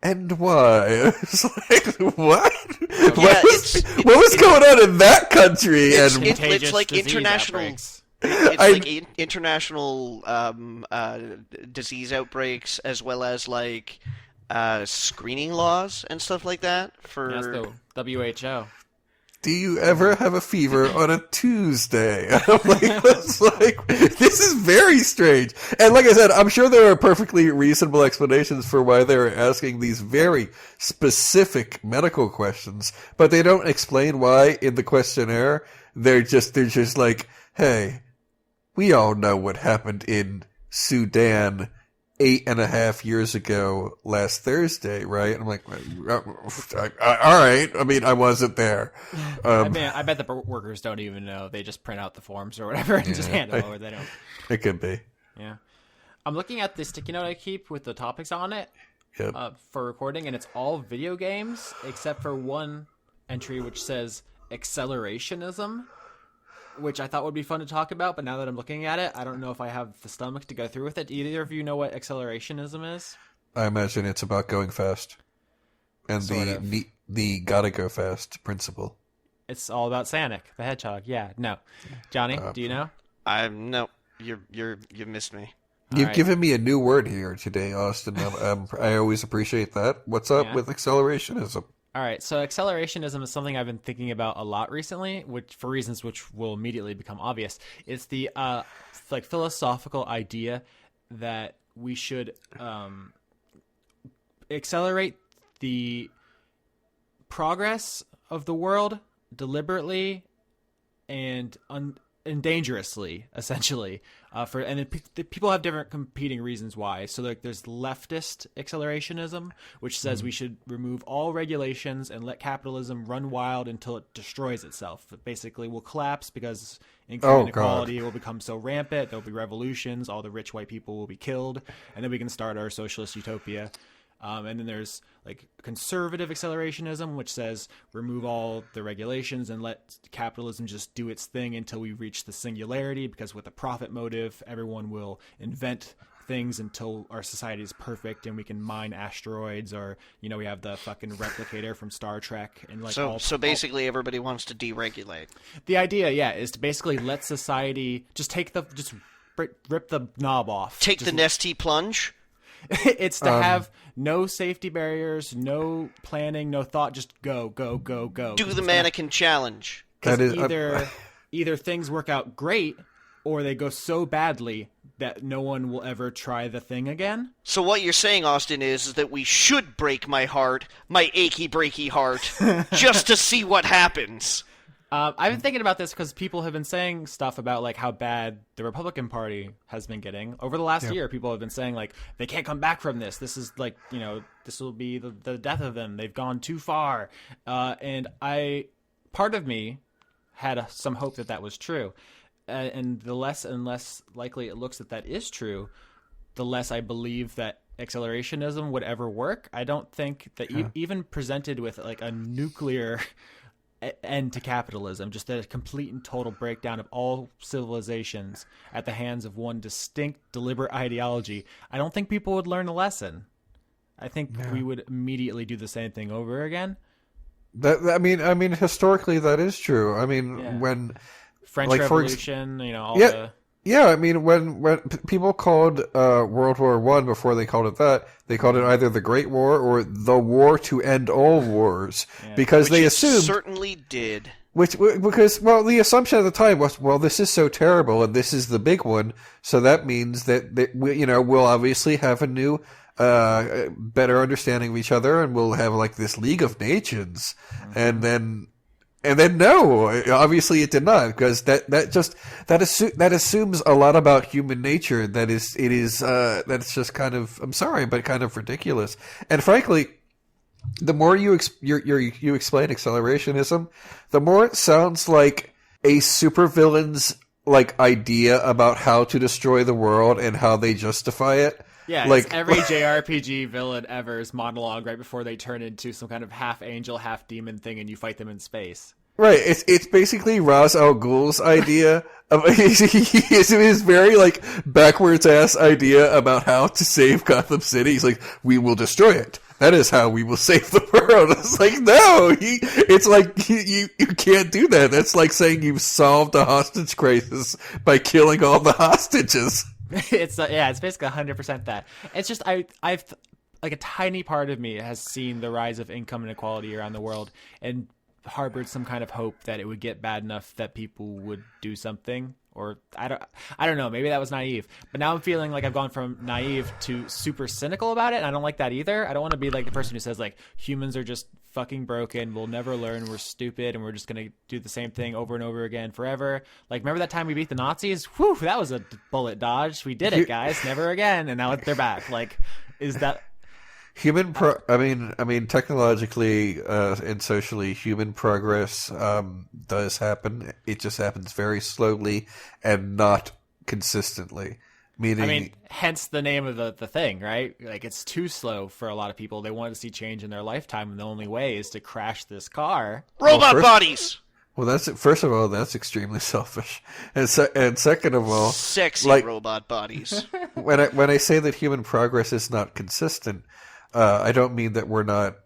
and why? It's like, what? Yeah, what was going on in that country? It's like international. It's like international disease outbreaks, as well as like screening laws and stuff like that. That's the WHO. Do you ever have a fever on a Tuesday? I'm like, this is very strange. And like I said, I'm sure there are perfectly reasonable explanations for why they're asking these very specific medical questions, but they don't explain why in the questionnaire. They're just like, hey, we all know what happened in Sudan 8.5 years ago last Thursday, right? And I'm like, all right. I mean, I wasn't there. I bet the workers don't even know. They just print out the forms or whatever and just hand them over. They don't. It could be. Yeah. I'm looking at the sticky note I keep with the topics on it for recording, and it's all video games except for one entry which says accelerationism, which I thought would be fun to talk about, but now that I'm looking at it, I don't know if I have the stomach to go through with it. Either of you know what accelerationism is? I imagine it's about going fast. And the gotta go fast principle. It's all about Sonic, the Hedgehog. Yeah, no. Johnny, do you know? No. You missed me. You've given me a new word here today, Austin. I always appreciate that. What's up with accelerationism? All right, so accelerationism is something I've been thinking about a lot recently, which for reasons which will immediately become obvious. It's the like philosophical idea that we should accelerate the progress of the world deliberately and dangerously, essentially. People have different competing reasons why. So like there's leftist accelerationism, which says we should remove all regulations and let capitalism run wild until it destroys itself. It basically will collapse because inequality will become so rampant. There'll be revolutions. All the rich white people will be killed, and then we can start our socialist utopia. And then there's like conservative accelerationism, which says remove all the regulations and let capitalism just do its thing until we reach the singularity, because with a profit motive, everyone will invent things until our society is perfect and we can mine asteroids, or, you know, we have the fucking replicator from Star Trek. And like so basically everybody wants to deregulate. The idea, is to basically let society just rip the knob off. Take the Nestea plunge. It's to have no safety barriers, no planning, no thought. Just go. Do the mannequin challenge. Because either things work out great, or they go so badly that no one will ever try the thing again. So what you're saying, Austin, is that we should break my heart, my achy breaky heart, just to see what happens. I've been thinking about this because people have been saying stuff about like how bad the Republican Party has been getting over the last year. People have been saying like they can't come back from this. This is like, you know, this will be the death of them. They've gone too far. And part of me had some hope that was true. And the less and less likely it looks that is true, the less I believe that accelerationism would ever work. I don't think that even presented with like a nuclear end to capitalism, just a complete and total breakdown of all civilizations at the hands of one distinct, deliberate ideology, I don't think people would learn a lesson. I think we would immediately do the same thing over again. I mean, historically that is true. I mean, when French Revolution, I mean, when people called World War I before they called it that, they called it either the Great War or the War to End All Wars, because they assumed certainly did. Because the assumption at the time was, well, this is so terrible and this is the big one, so that means that we'll obviously have a new better understanding of each other, and we'll have like this League of Nations, and then no, obviously it did not, because that assumes a lot about human nature. That's just kind of, I'm sorry, but kind of ridiculous. And frankly, the more you explain accelerationism, the more it sounds like a supervillain's like idea about how to destroy the world and how they justify it. Yeah, like it's every JRPG villain ever's monologue right before they turn into some kind of half angel, half demon thing, and you fight them in space. Right, it's basically Ra's al Ghul's idea of his very like backwards ass idea about how to save Gotham City. He's like, we will destroy it. That is how we will save the world. It's like, no, it's like you can't do that. That's like saying you've solved a hostage crisis by killing all the hostages. It's basically 100% that. It's just I've like a tiny part of me has seen the rise of income inequality around the world and harbored some kind of hope that it would get bad enough that people would do something. Or I don't know, maybe that was naive. But now I'm feeling like I've gone from naive to super cynical about it, and I don't like that either. I don't want to be like the person who says like humans are just fucking broken, we'll never learn, we're stupid, and we're just going to do the same thing over and over again forever. Like, remember that time we beat the Nazis? Whew, that was a bullet dodge. We did it, guys. Never again. And now they're back. Like, is that... I mean, technologically and socially, human progress does happen. It just happens very slowly and not consistently. Meaning, hence the name of the thing, right? Like, it's too slow for a lot of people. They want to see change in their lifetime, and the only way is to crash this car. Robot bodies! Well, first of all, that's extremely selfish, and second of all, sexy robot bodies. When I say that human progress is not consistent, I don't mean that we're not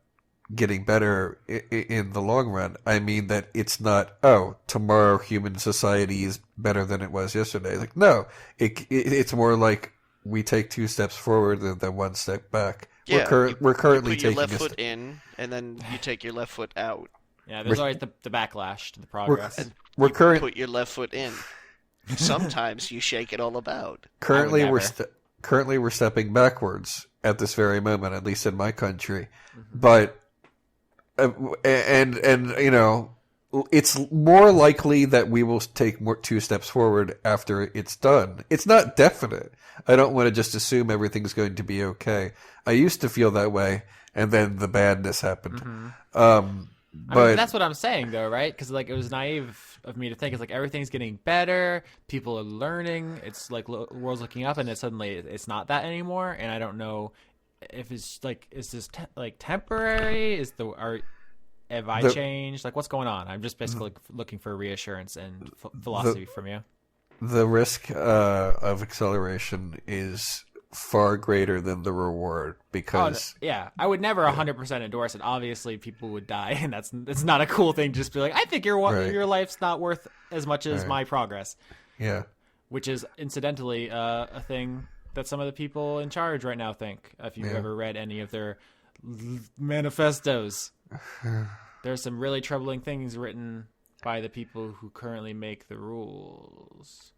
getting better in the long run. I mean that it's not, tomorrow human society is better than it was yesterday. Like, no, it's more like we take 2 steps forward and then 1 step back. Yeah, we're currently taking your left foot in, and then you take your left foot out. Yeah, there's always the backlash to the progress. You put your left foot in. Sometimes you shake it all about. Currently, we're stepping backwards at this very moment, at least in my country. Mm-hmm. But it's more likely that we will take 2 steps forward after it's done. It's not definite. I don't want to just assume everything's going to be okay. I used to feel that way, and then the badness happened. Mm-hmm. But that's what I'm saying, though, right? Because like it was naive of me to think it's like everything's getting better, people are learning, it's like the world's looking up, and then suddenly it's not that anymore. And I don't know if it's like, is this temporary? Have I changed? Like, what's going on? I'm just basically looking for reassurance and philosophy from you. The risk of acceleration is far greater than the reward, because I would never 100% endorse it. Obviously people would die, and it's not a cool thing to just be like, I think your life's not worth as much as my progress. which is incidentally a thing that some of the people in charge right now think. If you've ever read any of their manifestos, there's some really troubling things written by the people who currently make the rules.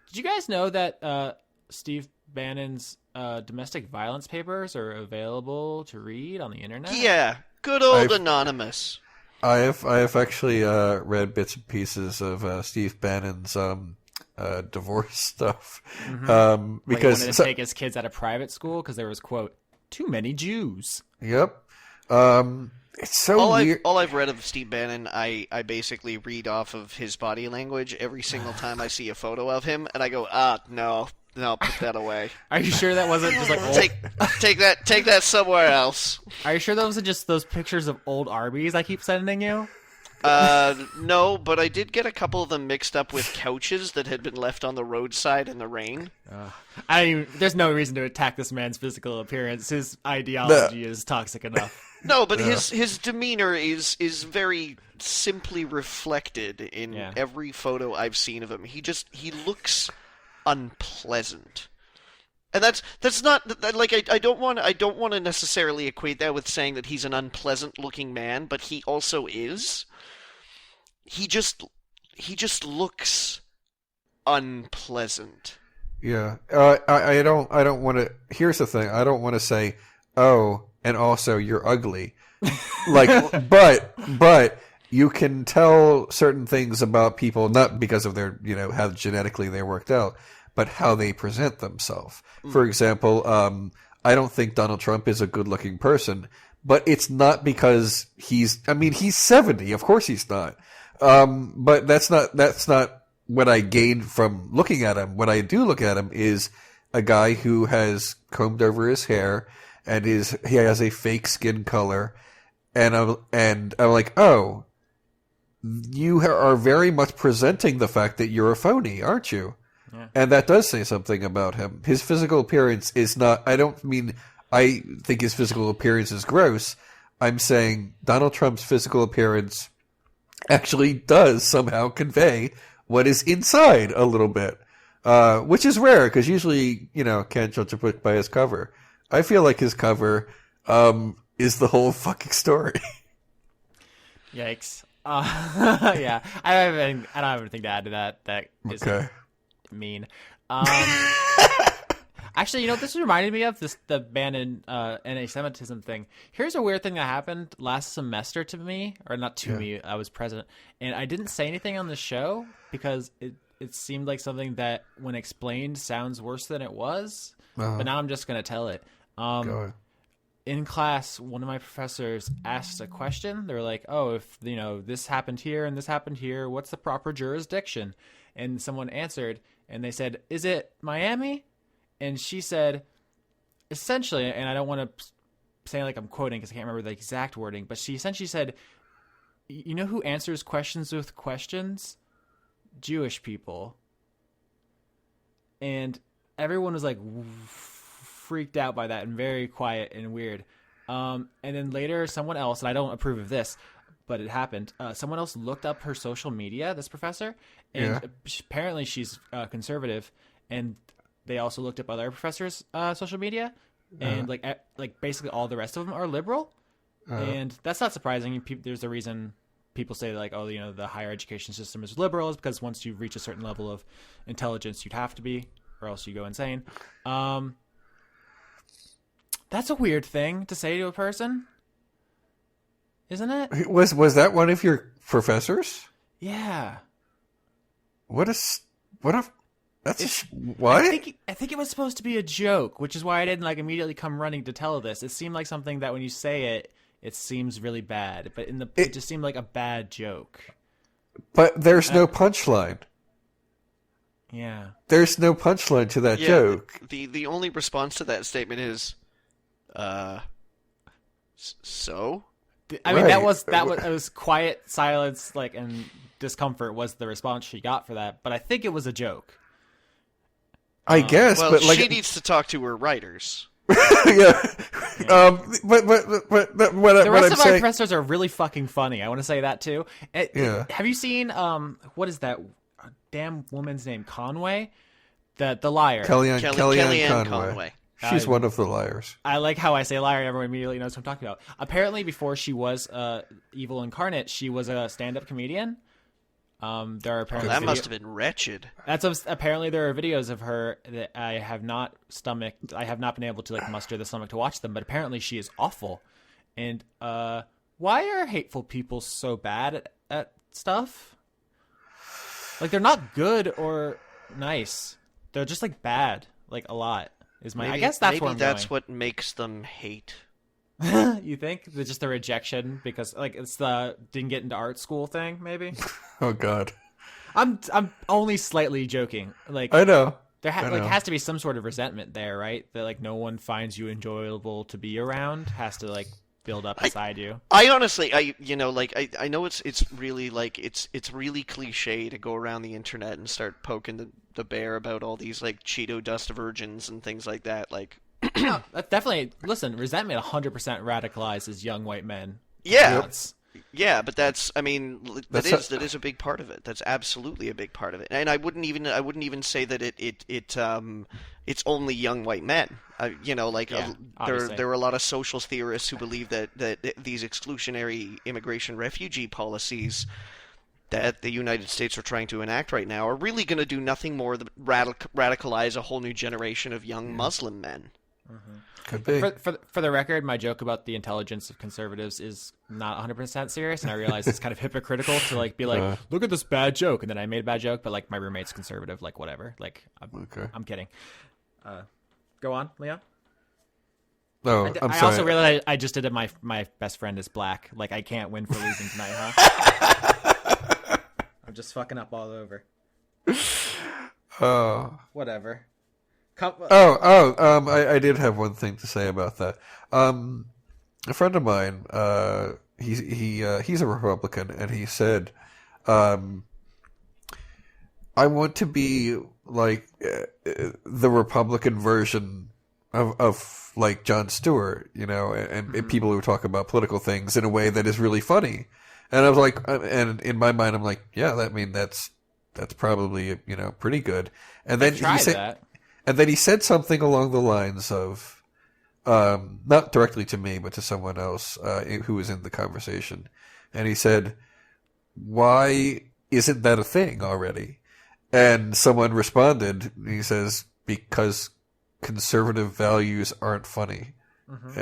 Did you guys know that Steve Bannon's domestic violence papers are available to read on the internet? Yeah, good old Anonymous. I have actually read bits and pieces of Steve Bannon's divorce stuff. Mm-hmm. Because he wanted to take his kids out of private school because there was, quote, too many Jews. Yep. It's so weird. All I've read of Steve Bannon, I basically read off of his body language every single time I see a photo of him, and I go, no, put that away. Are you sure that wasn't just like take that somewhere else? Are you sure that wasn't just those pictures of old Arby's I keep sending you? No, but I did get a couple of them mixed up with couches that had been left on the roadside in the rain. There's no reason to attack this man's physical appearance. His ideology is toxic enough. No, but his demeanor is very simply reflected in every photo I've seen of him. He looks unpleasant. And that's not like I don't want to necessarily equate that with saying that he's an unpleasant looking man, but he also is. He just looks unpleasant. Yeah. I don't want to. Here's the thing. I don't want to say, oh, and also you're ugly. Like, but you can tell certain things about people not because of their, how genetically they worked out, but how they present themselves. For example, I don't think Donald Trump is a good-looking person, but it's not because he's 70. Of course he's not. But that's not what I gained from looking at him. What I do look at him is a guy who has combed over his hair and he has a fake skin color, and I'm like, oh, you are very much presenting the fact that you're a phony, aren't you? Yeah. And that does say something about him. His physical appearance is not, I think his physical appearance is gross. I'm saying Donald Trump's physical appearance actually does somehow convey what is inside a little bit, which is rare because usually, can't judge a book by his cover. I feel like his cover is the whole fucking story. Yikes. Yeah, I don't have anything to add to that. That is okay. Mean. Actually, this reminded me of the Bannon anti-Semitism thing. Here's a weird thing that happened last semester to me, or not to me. I was present, and I didn't say anything on the show because it seemed like something that, when explained, sounds worse than it was. But now I'm just gonna tell it. In class, one of my professors asked a question. They're like, "Oh, if this happened here and this happened here, what's the proper jurisdiction?" And someone answered, and they said, "Is it Miami?" And she said, essentially, and I don't want to say like I'm quoting because I can't remember the exact wording, but she essentially said, "You know who answers questions with questions? Jewish people." And everyone was like freaked out by that and very quiet and weird. And then later, someone else, and I don't approve of this, but it happened. Someone else looked up her social media, this professor, and apparently she's conservative, and they also looked up other professors' social media, and like basically all the rest of them are liberal, and that's not surprising. There's a reason people say like, oh, the higher education system is liberal, is because once you reach a certain level of intelligence, you'd have to be, or else you go insane. That's a weird thing to say to a person, isn't it? Was that one of your professors? Yeah. What? I think it was supposed to be a joke, which is why I didn't immediately come running to tell this. It seemed like something that when you say it, it seems really bad, but it just seemed like a bad joke. But there's no punchline. Yeah. There's no punchline to that joke. The only response to that statement is, so? I mean, that was it was quiet silence, and discomfort was the response she got for that. But I think it was a joke. I guess, well, but she needs to talk to her writers. Yeah. But what the rest I'm of saying... our professors are really fucking funny. I want to say that too. Yeah. Have you seen what is that damn woman's name, Conway? The liar. Kellyanne Conway. She's one of the liars. I like how I say liar. Everyone immediately knows what I'm talking about. Apparently, before she was evil incarnate, she was a stand-up comedian. There are apparently that must have been wretched. Apparently there are videos of her that I have not been able to like muster the stomach to watch them. But apparently she is awful. And why are hateful people so bad at stuff? Like they're not good or nice. They're just like bad, like a lot. I guess that's where I'm maybe that's going. what makes them hate. You think? Just the rejection because like it's the didn't get into art school thing, maybe? Oh God. I'm only slightly joking. Like I know. There has to be some sort of resentment there, right? That like no one finds you enjoyable to be around has to like build up inside you. I honestly, I know it's really like it's really cliche to go around the internet and start poking the bear about all these like Cheeto dust virgins and things like that. Like, no, that's definitely resentment 100% radicalizes young white men. Yeah. Yeah, but that is a big part of it. That's absolutely a big part of it. And I wouldn't even say that it's only young white men. There are a lot of social theorists who believe that these exclusionary immigration refugee policies that the United States are trying to enact right now are really going to do nothing more than radicalize a whole new generation of young Muslim men. Mm-hmm. Could be. For the record, my joke about the intelligence of conservatives is not 100% serious, and I realize it's kind of hypocritical to like be like, look at this bad joke, and then I made a bad joke, but like my roommate's conservative, like whatever. Like, I'm kidding. Go on, Leon. No, I'm sorry. I also realized I just did my best friend is black. Like I can't win for losing tonight, huh? I'm just fucking up all over. Whatever. I did have one thing to say about that. A friend of mine, he's a Republican, and he said, "I want to be like the Republican version of like Jon Stewart, and people who talk about political things in a way that is really funny." And I was like, and in my mind, I'm like, yeah, that's probably pretty good. And then he said that. And then he said something along the lines of, not directly to me, but to someone else who was in the conversation. And he said, "Why isn't that a thing already?" And someone responded, he says, "Because conservative values aren't funny." Mm-hmm.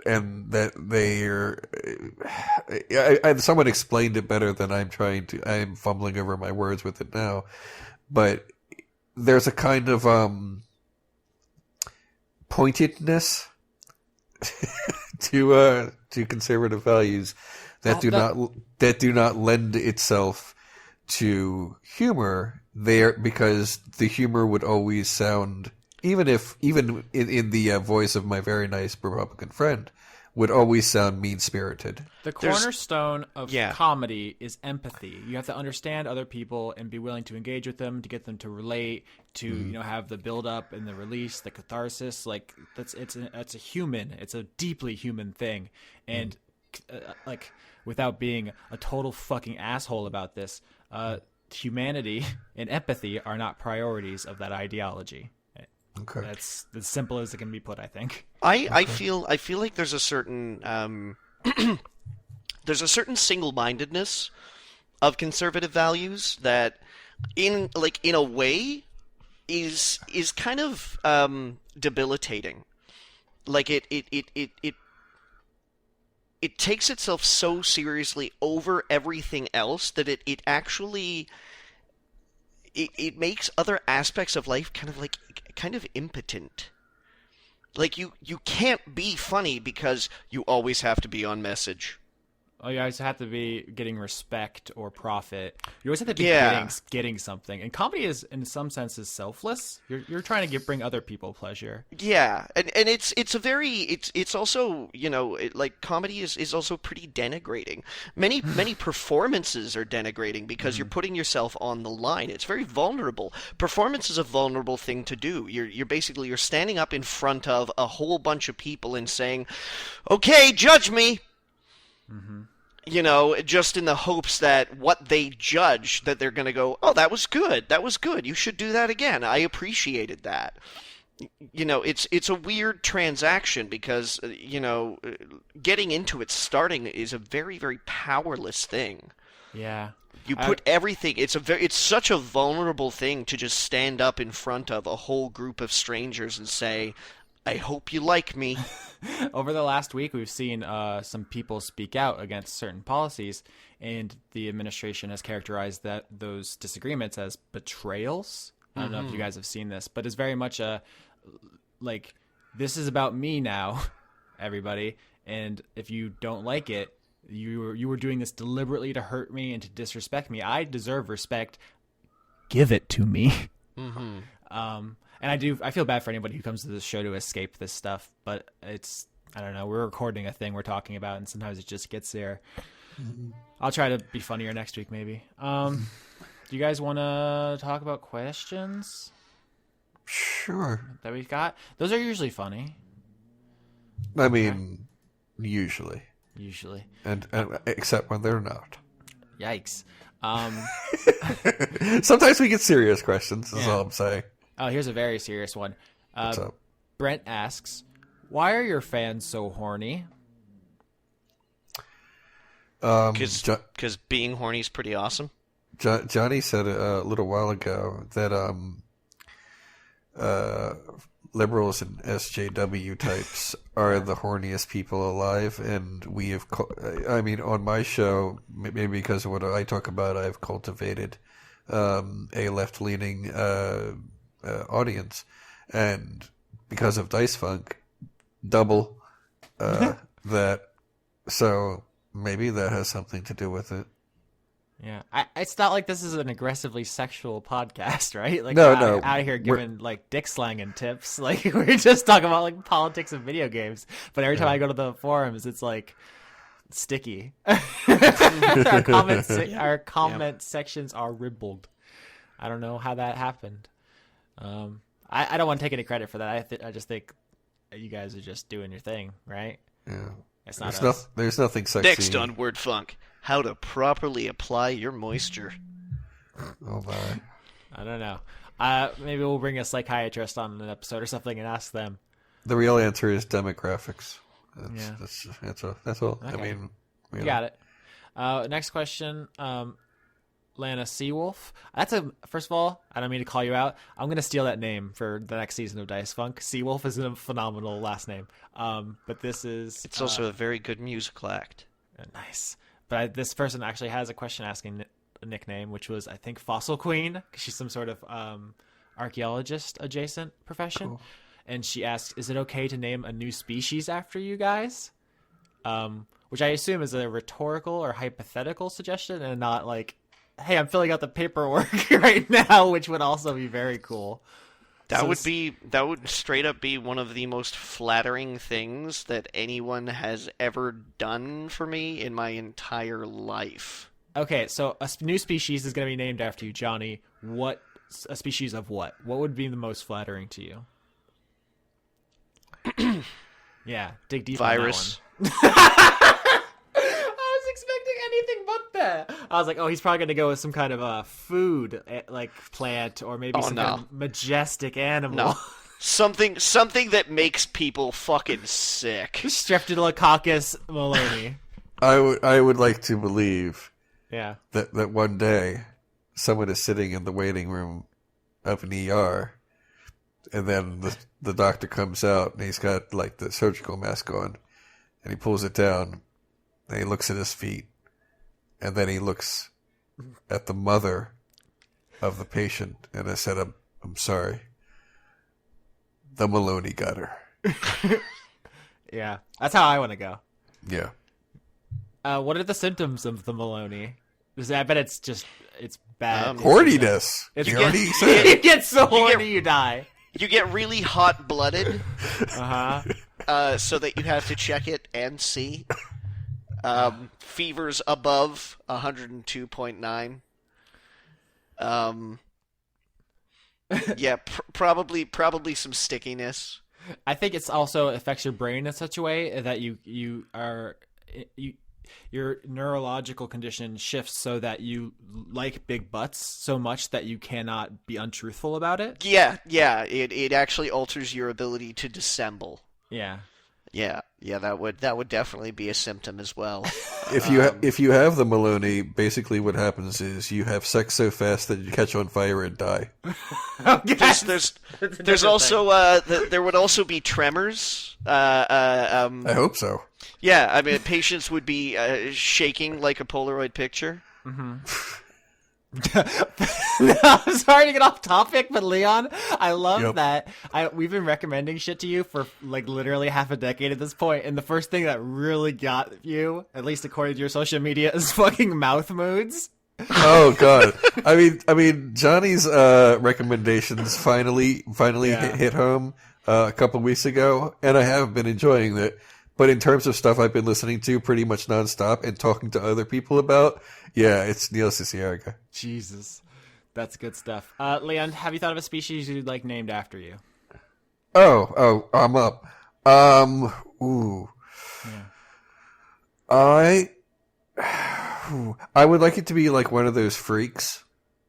and that they are. Someone explained it better than I'm fumbling over my words with it now, but there's a kind of pointedness to conservative values that do not lend itself to humor there, because the humor would always sound, even in the voice of my very nice Republican friend, would always sound mean-spirited. The cornerstone of comedy is empathy. You have to understand other people and be willing to engage with them, to get them to relate, to have the build-up and the release, the catharsis. Like it's a deeply human thing. And like without being a total fucking asshole about this, humanity and empathy are not priorities of that ideology. Okay. That's as simple as it can be put, I think. I feel like there's a certain single-mindedness of conservative values that in a way is kind of debilitating. Like it takes itself so seriously over everything else that it actually it makes other aspects of life kind of impotent. Like you can't be funny because you always have to be on message. Oh, you always have to be getting respect or profit. You always have to be getting something. And comedy is, in some senses, selfless. You're trying to bring other people pleasure. Yeah, and it's also like comedy is also pretty denigrating. Many performances are denigrating because you're putting yourself on the line. It's very vulnerable. Performance is a vulnerable thing to do. You're standing up in front of a whole bunch of people and saying, "Okay, judge me." Mm-hmm. just in the hopes that what they judge, that they're going to go, oh, that was good. That was good. You should do that again. I appreciated that. It's a weird transaction because, getting into it starting is a very, very powerless thing. Yeah. You put everything. It's such a vulnerable thing to just stand up in front of a whole group of strangers and say, I hope you like me. Over the last week, we've seen some people speak out against certain policies, and the administration has characterized those disagreements as betrayals. I don't know if you guys have seen this, but it's very much this is about me now, everybody, and if you don't like it, you were doing this deliberately to hurt me and to disrespect me. I deserve respect. Give it to me. Mm-hmm. And I feel bad for anybody who comes to this show to escape this stuff, but I don't know, we're recording a thing we're talking about, and sometimes it just gets there. Mm-hmm. I'll try to be funnier next week, maybe. Do you guys want to talk about questions? Sure. That we've got? Those are usually funny. I mean, usually. Usually. And except when they're not. Yikes. Sometimes we get serious questions, is all I'm saying. Oh, here's a very serious one. What's up? Brent asks, why are your fans so horny? Because being horny is pretty awesome. Johnny said a little while ago that liberals and SJW types are the horniest people alive, and we have. On my show, maybe because of what I talk about, I've cultivated a left-leaning audience, and because of Dice Funk, double that. So maybe that has something to do with it. Yeah, it's not like this is an aggressively sexual podcast, right? Like, no, out of here giving dick slanging tips. Like, we're just talking about politics and video games. But every time I go to the forums, it's sticky. Our comment sections are ribbled. I don't know how that happened. I don't want to take any credit for that. I just think you guys are just doing your thing, right? Yeah. It's not there's nothing sexy. Next on Word Funk, how to properly apply your moisture. Oh my! I don't know. Maybe we'll bring a psychiatrist on an episode or something and ask them. The real answer is demographics. That's all. Okay. I mean, you got it. Next question. Lana Seawolf. First of all, I don't mean to call you out. I'm going to steal that name for the next season of Dice Funk. Seawolf is a phenomenal last name. But this is... It's also a very good musical act. Nice. But this person actually has a question asking a nickname, which was, I think, Fossil Queen, because she's some sort of archaeologist adjacent profession. Cool. And she asks, is it okay to name a new species after you guys? Which I assume is a rhetorical or hypothetical suggestion and not hey, I'm filling out the paperwork right now, which would also be very cool. That would straight up be one of the most flattering things that anyone has ever done for me in my entire life. Okay, so a new species is going to be named after you, Johnny. What a species of what? What would be the most flattering to you? Yeah, dig deep. Virus. On that one. I was expecting anything but that. I was like, oh, he's probably going to go with some kind of food, plant, or maybe kind of majestic animal. No. Something that makes people fucking sick. Streptococcus maloney. I would like to believe that one day someone is sitting in the waiting room of an ER, and then the doctor comes out and he's got the surgical mask on, and he pulls it down, and he looks at his feet, and then he looks at the mother of the patient, and I said, I'm sorry. The Maloney got her. Yeah, that's how I want to go. Yeah. What are the symptoms of the Maloney? I bet it's bad. Horniness. You get so horny you die. You get really hot-blooded. Uh-huh. So that you have to check it and see. Fever's above 102.9. Yeah, probably some stickiness. I think it's also affects your brain in such a way that your neurological condition shifts so that you like big butts so much that you cannot be untruthful about it. Yeah. It actually alters your ability to dissemble. Yeah. Yeah, that would definitely be a symptom as well. If you have the Maloney, basically what happens is you have sex so fast that you catch on fire and die. There's also there would also be tremors. I hope so. Yeah, I mean patients would be shaking like a Polaroid picture. Mm-hmm. No, I'm sorry to get off topic, but Leon, I love that. We've been recommending shit to you for like literally half a decade at this point, and the first thing that really got you, at least according to your social media, is fucking mouth moods. Oh god, I mean, Johnny's recommendations finally hit home a couple weeks ago, and I have been enjoying it. But in terms of stuff I've been listening to pretty much nonstop and talking to other people about, yeah, it's Neil Cicierega. Jesus, that's good stuff. Leon, have you thought of a species you'd like named after you? Oh, I'm up. Ooh. Yeah. I would like it to be like one of those freaks,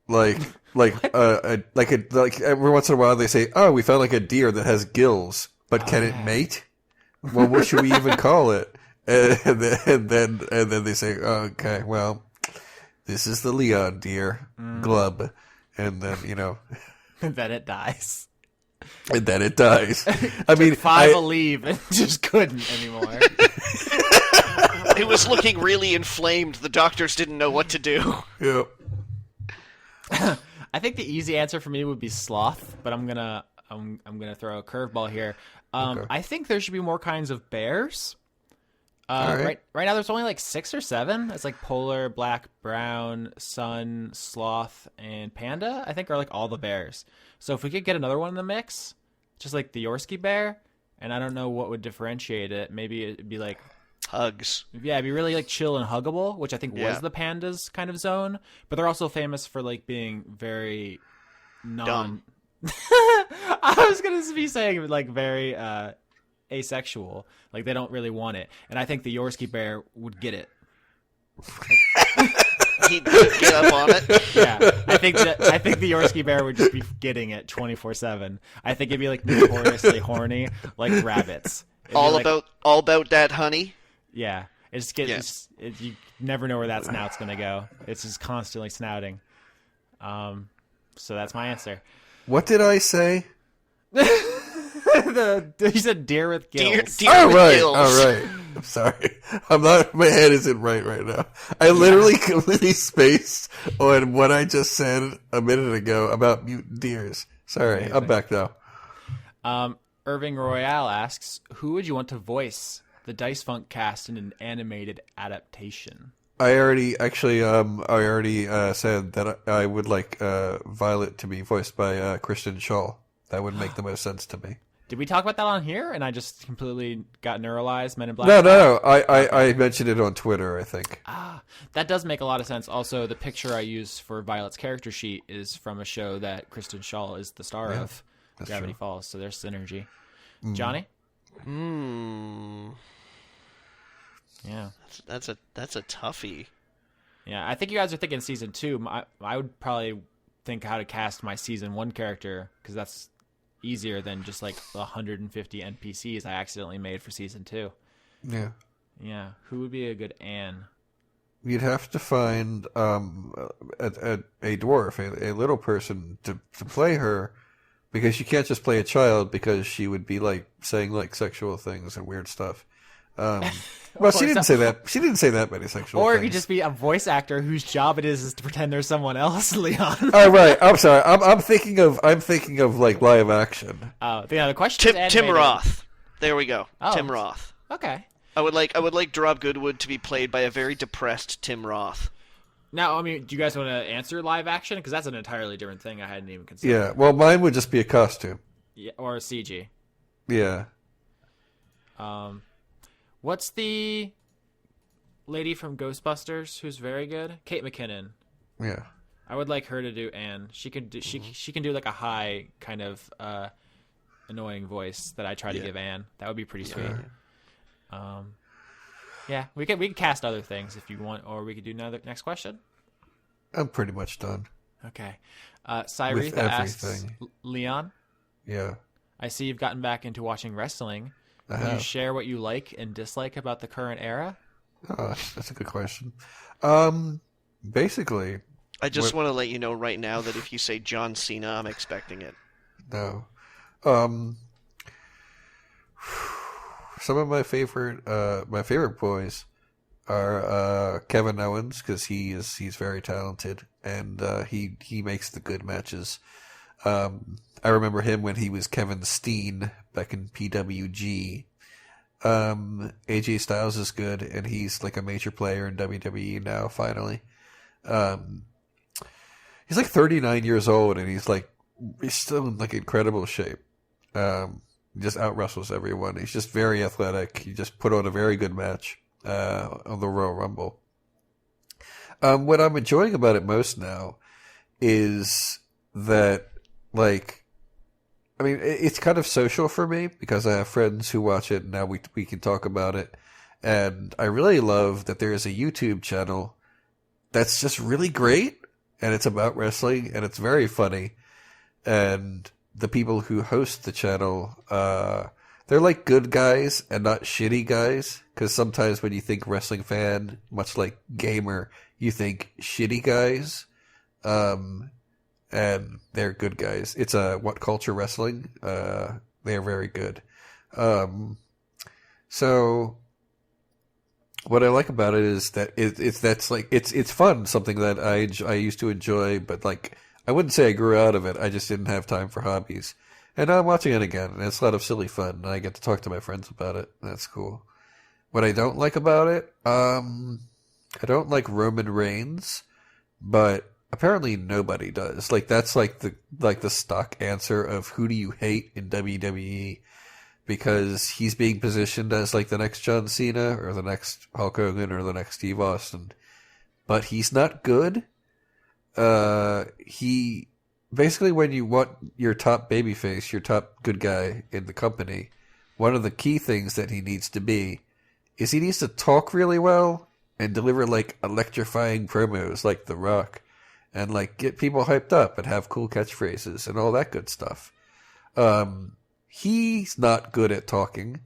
like every once in a while they say, "Oh, we found like a deer that has gills, but can it mate?" Well, what should we even call it? And then they say, oh, "Okay, well, this is the Leon deer, Glub," and then and then it dies. And then it dies. I mean, a leave and just couldn't anymore. It was looking really inflamed. The doctors didn't know what to do. Yep. I think the easy answer for me would be sloth, but I'm gonna throw a curveball here. Okay. I think there should be more kinds of bears. Right now there's only like 6 or 7. It's like polar, black, brown, sun, sloth, and panda, I think, are like all the bears. So if we could get another one in the mix, just like the Yorski bear, and I don't know what would differentiate it. Maybe it'd be like hugs. Yeah, it'd be really like chill and huggable, which I think was the pandas kind of zone. But they're also famous for like being very dumb. I was gonna be saying like very asexual, like they don't really want it, and I think the Yorski bear would get it. He'd get up on it. Yeah, I think the Yorski bear would just be getting it 24/7. I think it'd be like notoriously horny, like rabbits. All about that honey. Yeah, you never know where that snout's gonna go. It's just constantly snouting. So that's my answer. What did I say? You said deer with gills. Deer with gills. All right. I'm sorry. My head isn't right now. I literally completely spaced on what I just said a minute ago about mutant deers. Sorry. Amazing. I'm back now. Irving Royale asks, who would you want to voice the Dice Funk cast in an animated adaptation? I already said that I would like Violet to be voiced by Kristen Schaal. That would make the most sense to me. Did we talk about that on here? And I just completely got neuralized, Men in Black? No. I mentioned it on Twitter, I think. That does make a lot of sense. Also, the picture I use for Violet's character sheet is from a show that Kristen Schaal is the star of, Gravity Falls. So there's synergy. Johnny? Yeah, that's a toughie. Yeah, I think you guys are thinking season 2. I would probably think how to cast my season 1 character, because that's easier than just like 150 NPCs I accidentally made for season 2. Yeah. Who would be a good Anne? You'd have to find a dwarf, a little person to play her, because you can't just play a child, because she would be like saying like sexual things and weird stuff. Well, she didn't say that. She didn't say that many sexual things. Or you could just be a voice actor whose job it is to pretend there's someone else, Leon. Oh, right. I'm sorry. I'm thinking of like live action. Oh, yeah. The question is Tim Roth. There we go. Oh, Tim Roth. Okay. I would like Rob Goodwood to be played by a very depressed Tim Roth. Now, I mean, do you guys want to answer live action? Because that's an entirely different thing I hadn't even considered. Yeah. Well, mine would just be a costume. Yeah, or a CG. Yeah. What's the lady from Ghostbusters who's very good? Kate McKinnon. Yeah. I would like her to do Anne. She can do like a high kind of annoying voice that I try to give Anne. That would be pretty sweet. Yeah, we can cast other things if you want, or we could do another next question. I'm pretty much done. Okay. Cyretha asks, Leon? Yeah. I see you've gotten back into watching wrestling. Can you share what you like and dislike about the current era? Oh, that's a good question. Basically... I just want to let you know right now that if you say John Cena, I'm expecting it. No. Some of my favorite boys are Kevin Owens, because he's very talented, and he makes the good matches. I remember him when he was Kevin Steen back in PWG. AJ Styles is good, and he's like a major player in WWE now, finally. He's like 39 years old, and he's still in like incredible shape. He just out wrestles everyone. He's just very athletic. He just put on a very good match on the Royal Rumble. What I'm enjoying about it most now is that, like, I mean, it's kind of social for me because I have friends who watch it, and now we can talk about it. And I really love that there is a YouTube channel that's just really great, and it's about wrestling, and it's very funny. And the people who host the channel, they're like good guys and not shitty guys. Because sometimes when you think wrestling fan, much like gamer, you think shitty guys. And they're good guys. It's What Culture Wrestling. They're very good. So what I like about it is that it's fun, something that I used to enjoy, but like I wouldn't say I grew out of it. I just didn't have time for hobbies. And now I'm watching it again, and it's a lot of silly fun, and I get to talk to my friends about it. That's cool. What I don't like about it, I don't like Roman Reigns, but apparently nobody does. Like that's like the stock answer of who do you hate in WWE, because he's being positioned as like the next John Cena or the next Hulk Hogan or the next Steve Austin, but he's not good. He basically, when you want your top babyface, your top good guy in the company, one of the key things that he needs to be is he needs to talk really well and deliver like electrifying promos like The Rock, and like get people hyped up and have cool catchphrases and all that good stuff. He's not good at talking.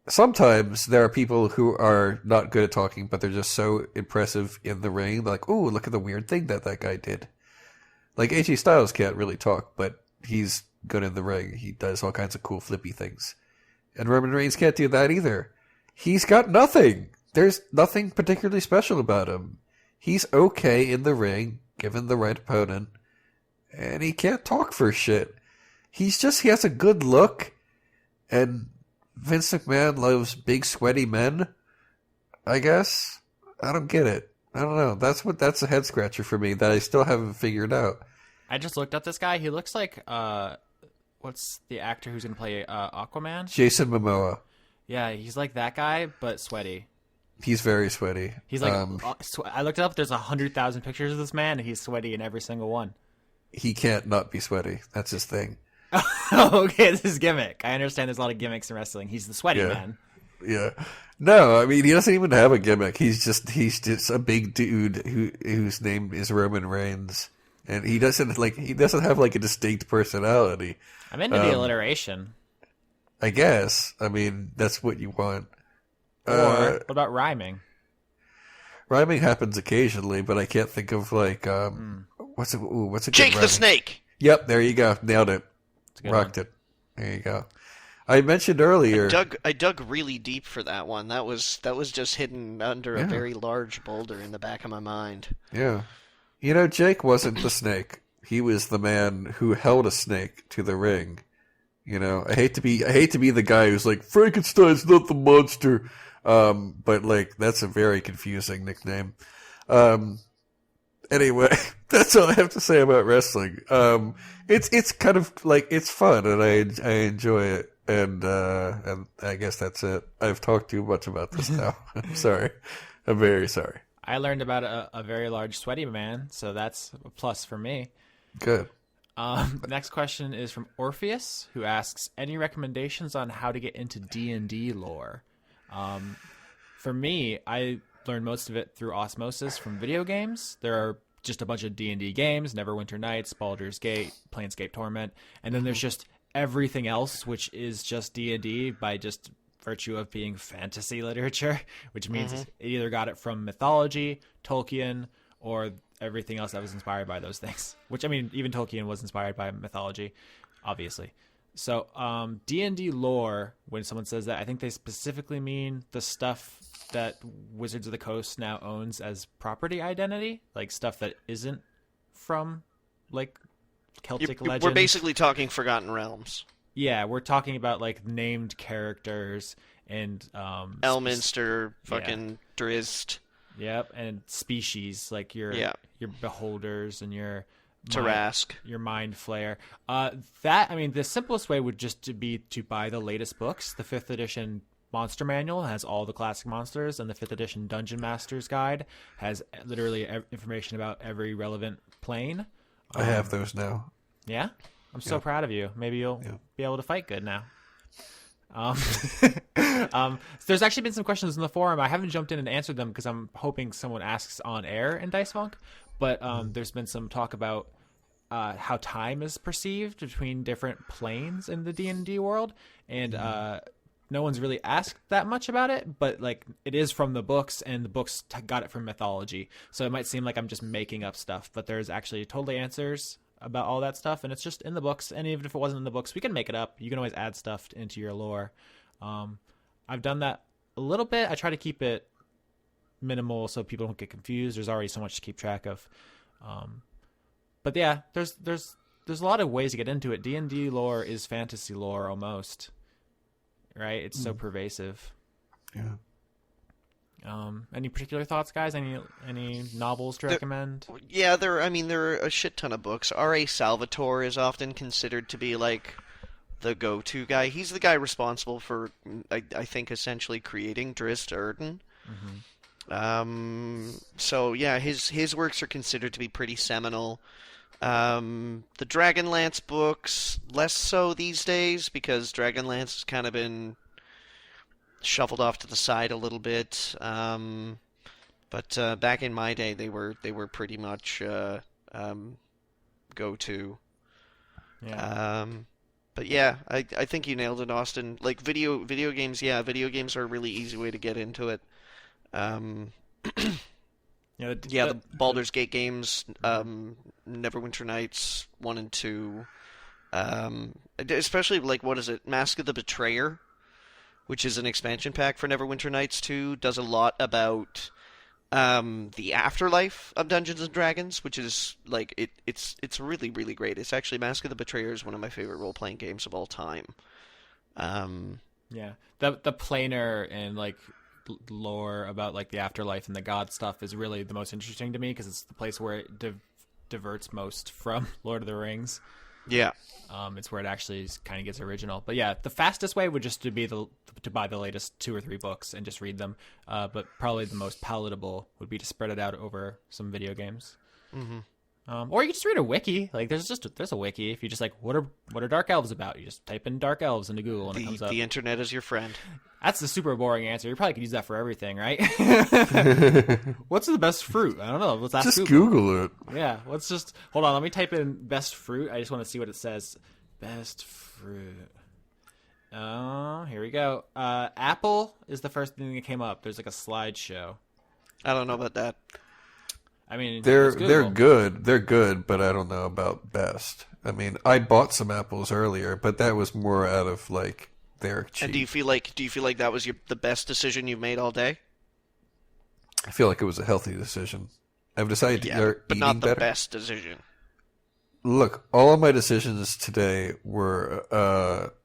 Sometimes there are people who are not good at talking, but they're just so impressive in the ring. They're like, ooh, look at the weird thing that guy did. Like AJ Styles can't really talk, but he's good in the ring. He does all kinds of cool flippy things. And Roman Reigns can't do that either. He's got nothing. There's nothing particularly special about him. He's okay in the ring, given the right opponent, and he can't talk for shit. He has a good look, and Vince McMahon loves big sweaty men, I guess. I don't get it. I don't know. That's a head scratcher for me that I still haven't figured out. I just looked up this guy. He looks like what's the actor who's gonna play Aquaman? Jason Momoa. Yeah, he's like that guy, but sweaty. He's very sweaty. He's like I looked it up. There's 100,000 pictures of this man, and he's sweaty in every single one. He can't not be sweaty. That's his thing. Okay, this is gimmick. I understand there's a lot of gimmicks in wrestling. He's the sweaty man. Yeah. No, I mean he doesn't even have a gimmick. He's just a big dude whose name is Roman Reigns, and he doesn't have like a distinct personality. I'm into the alliteration. I guess. I mean that's what you want. Or what about rhyming? Rhyming happens occasionally, but I can't think of like what's a good Jake rhyming? the Snake. Yep, there you go. Nailed it. Rocked it. There you go. I mentioned earlier. I dug really deep for that one. That was just hidden under a very large boulder in the back of my mind. Yeah. You know, Jake wasn't the snake. He was the man who held a snake to the ring. You know, I hate to be the guy who's like, Frankenstein's not the monster. But like that's a very confusing nickname. Anyway, that's all I have to say about wrestling. It's kind of like it's fun, and I enjoy it, and I guess that's it. I've talked too much about this now. I'm sorry. I'm very sorry. I learned about a very large sweaty man, so that's a plus for me. Good. Next question is from Orpheus, who asks, any recommendations on how to get into D&D lore? For me, I learned most of it through osmosis from video games. There are just a bunch of D&D games, Neverwinter Nights, Baldur's Gate, Planescape Torment, and then there's just everything else, which is just D&D by just virtue of being fantasy literature, which means it either got it from mythology, Tolkien, or everything else that was inspired by those things. Which, I mean, even Tolkien was inspired by mythology, obviously. So D&D lore, when someone says that, I think they specifically mean the stuff that Wizards of the Coast now owns as property identity, like stuff that isn't from like Celtic legends. We're basically talking Forgotten Realms. Yeah, we're talking about like named characters and Elminster, fucking Drizzt. Yep, and species like your beholders and your Tarask, your mind flayer. The simplest way would just be to buy the latest books. The 5th edition Monster Manual has all the classic monsters, and the 5th edition Dungeon Master's Guide has literally information about every relevant plane. I have those now. Yeah? I'm so proud of you. Maybe you'll be able to fight good now. There's actually been some questions in the forum. I haven't jumped in and answered them because I'm hoping someone asks on air in Dice Funk. But there's been some talk about how time is perceived between different planes in the D&D world. And no one's really asked that much about it, but like it is from the books, and the books got it from mythology. So it might seem like I'm just making up stuff, but there's actually totally answers about all that stuff, and it's just in the books. And even if it wasn't in the books, we can make it up. You can always add stuff into your lore. I've done that a little bit. I try to keep it minimal so people don't get confused. There's already so much to keep track of. But yeah, there's a lot of ways to get into it. D&D lore is fantasy lore almost. Right? It's so pervasive. Yeah. Any particular thoughts, guys? Any novels to recommend? Yeah, there are a shit ton of books. R.A. Salvatore is often considered to be like the go-to guy. He's the guy responsible for, I think, essentially creating Drizzt Do'Urden. So yeah, his works are considered to be pretty seminal. The Dragonlance books, less so these days, because Dragonlance has kind of been shuffled off to the side a little bit. But back in my day, they were pretty much go-to. Yeah. But yeah, I think you nailed it, Austin. Like video games, video games are a really easy way to get into it. The Baldur's Gate games, Neverwinter Nights 1 and 2, especially like Mask of the Betrayer, which is an expansion pack for Neverwinter Nights 2, does a lot about the afterlife of Dungeons and Dragons, which is like it's really, really great. It's actually Mask of the Betrayer is one of my favorite role playing games of all time. The planar and like lore about like the afterlife and the god stuff is really the most interesting to me because it's the place where it diverts most from Lord of the Rings. Yeah. It's where it actually kind of gets original. But yeah, the fastest way would just to be to buy the latest 2 or 3 books and just read them. But probably the most palatable would be to spread it out over some video games. Or you can just read a wiki. Like there's a wiki. If you just like what are dark elves about, you just type in dark elves into Google and it comes up. The internet is your friend. That's the super boring answer. You probably could use that for everything, right? What's the best fruit? I don't know. Let's ask just Google it. Yeah. Let's just hold on. Let me type in best fruit. I just want to see what it says. Best fruit. Oh, here we go. Apple is the first thing that came up. There's like a slideshow. I don't know about that. I mean, they're good. They're good, but I don't know about best. I mean, I bought some apples earlier, but that was more out of like they're cheap. And do you feel like that was the best decision you've made all day? I feel like it was a healthy decision. I've decided to start but eating not the better. best decision. Look, all of my decisions today were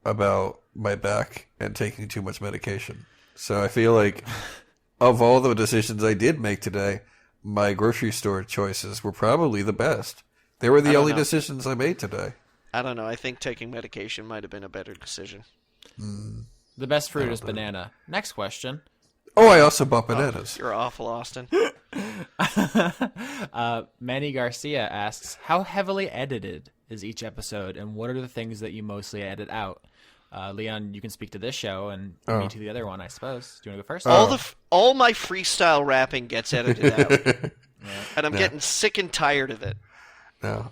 about my back and taking too much medication. So I feel like of all the decisions I did make today, my grocery store choices were probably the best. They were the only decisions I made today. I don't know. I think taking medication might have been a better decision. The best fruit is banana. Next question. Oh, I also bought bananas. You're awful, Austin. Manny Garcia asks, how heavily edited is each episode, and what are the things that you mostly edit out? Leon, you can speak to this show, and me to the other one, I suppose. Do you want to go first? All my freestyle rapping gets edited out, and I'm getting sick and tired of it. No.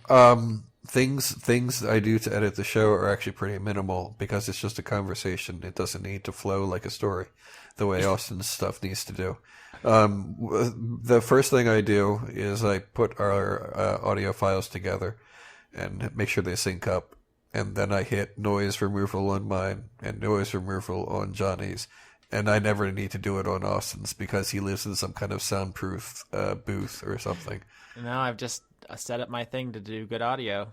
Things I do to edit the show are actually pretty minimal because it's just a conversation. It doesn't need to flow like a story the way Austin's stuff needs to do. The first thing I do is I put our audio files together and make sure they sync up. And then I hit noise removal on mine and noise removal on Johnny's. And I never need to do it on Austin's because he lives in some kind of soundproof booth or something. No, I've just set up my thing to do good audio.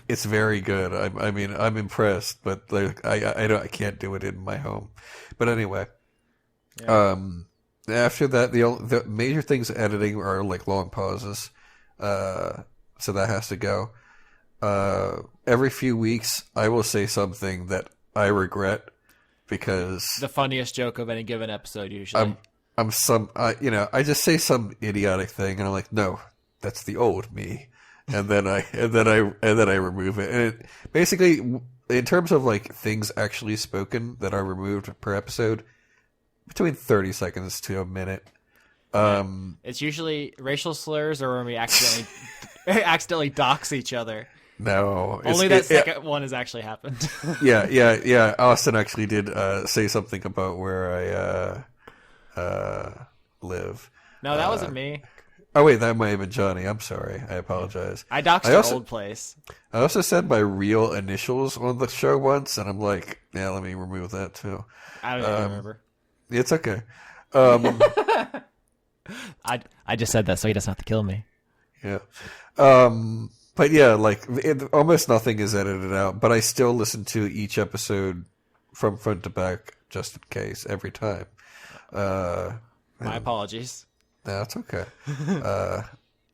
It's very good. I mean, I'm impressed, but like, I can't do it in my home. But anyway, after that, the major things editing are like long pauses, so that has to go. Every few weeks, I will say something that I regret because the funniest joke of any given episode usually. I just say some idiotic thing, and I'm like, no, that's the old me, and then I remove it, and it basically, in terms of like things actually spoken that are removed per episode, between 30 seconds to a minute. It's usually racial slurs or when we accidentally dox each other. No. Only that second one has actually happened. Yeah. Austin actually did say something about where I live. No, that wasn't me. Oh, wait, that might have been Johnny. I'm sorry. I apologize. I doxed your old place. I also said my real initials on the show once, and I'm like, yeah, let me remove that too. I don't even remember. It's okay. I just said that so he doesn't have to kill me. Yeah. But yeah, like almost nothing is edited out, but I still listen to each episode from front to back just in case every time. My apologies. That's okay.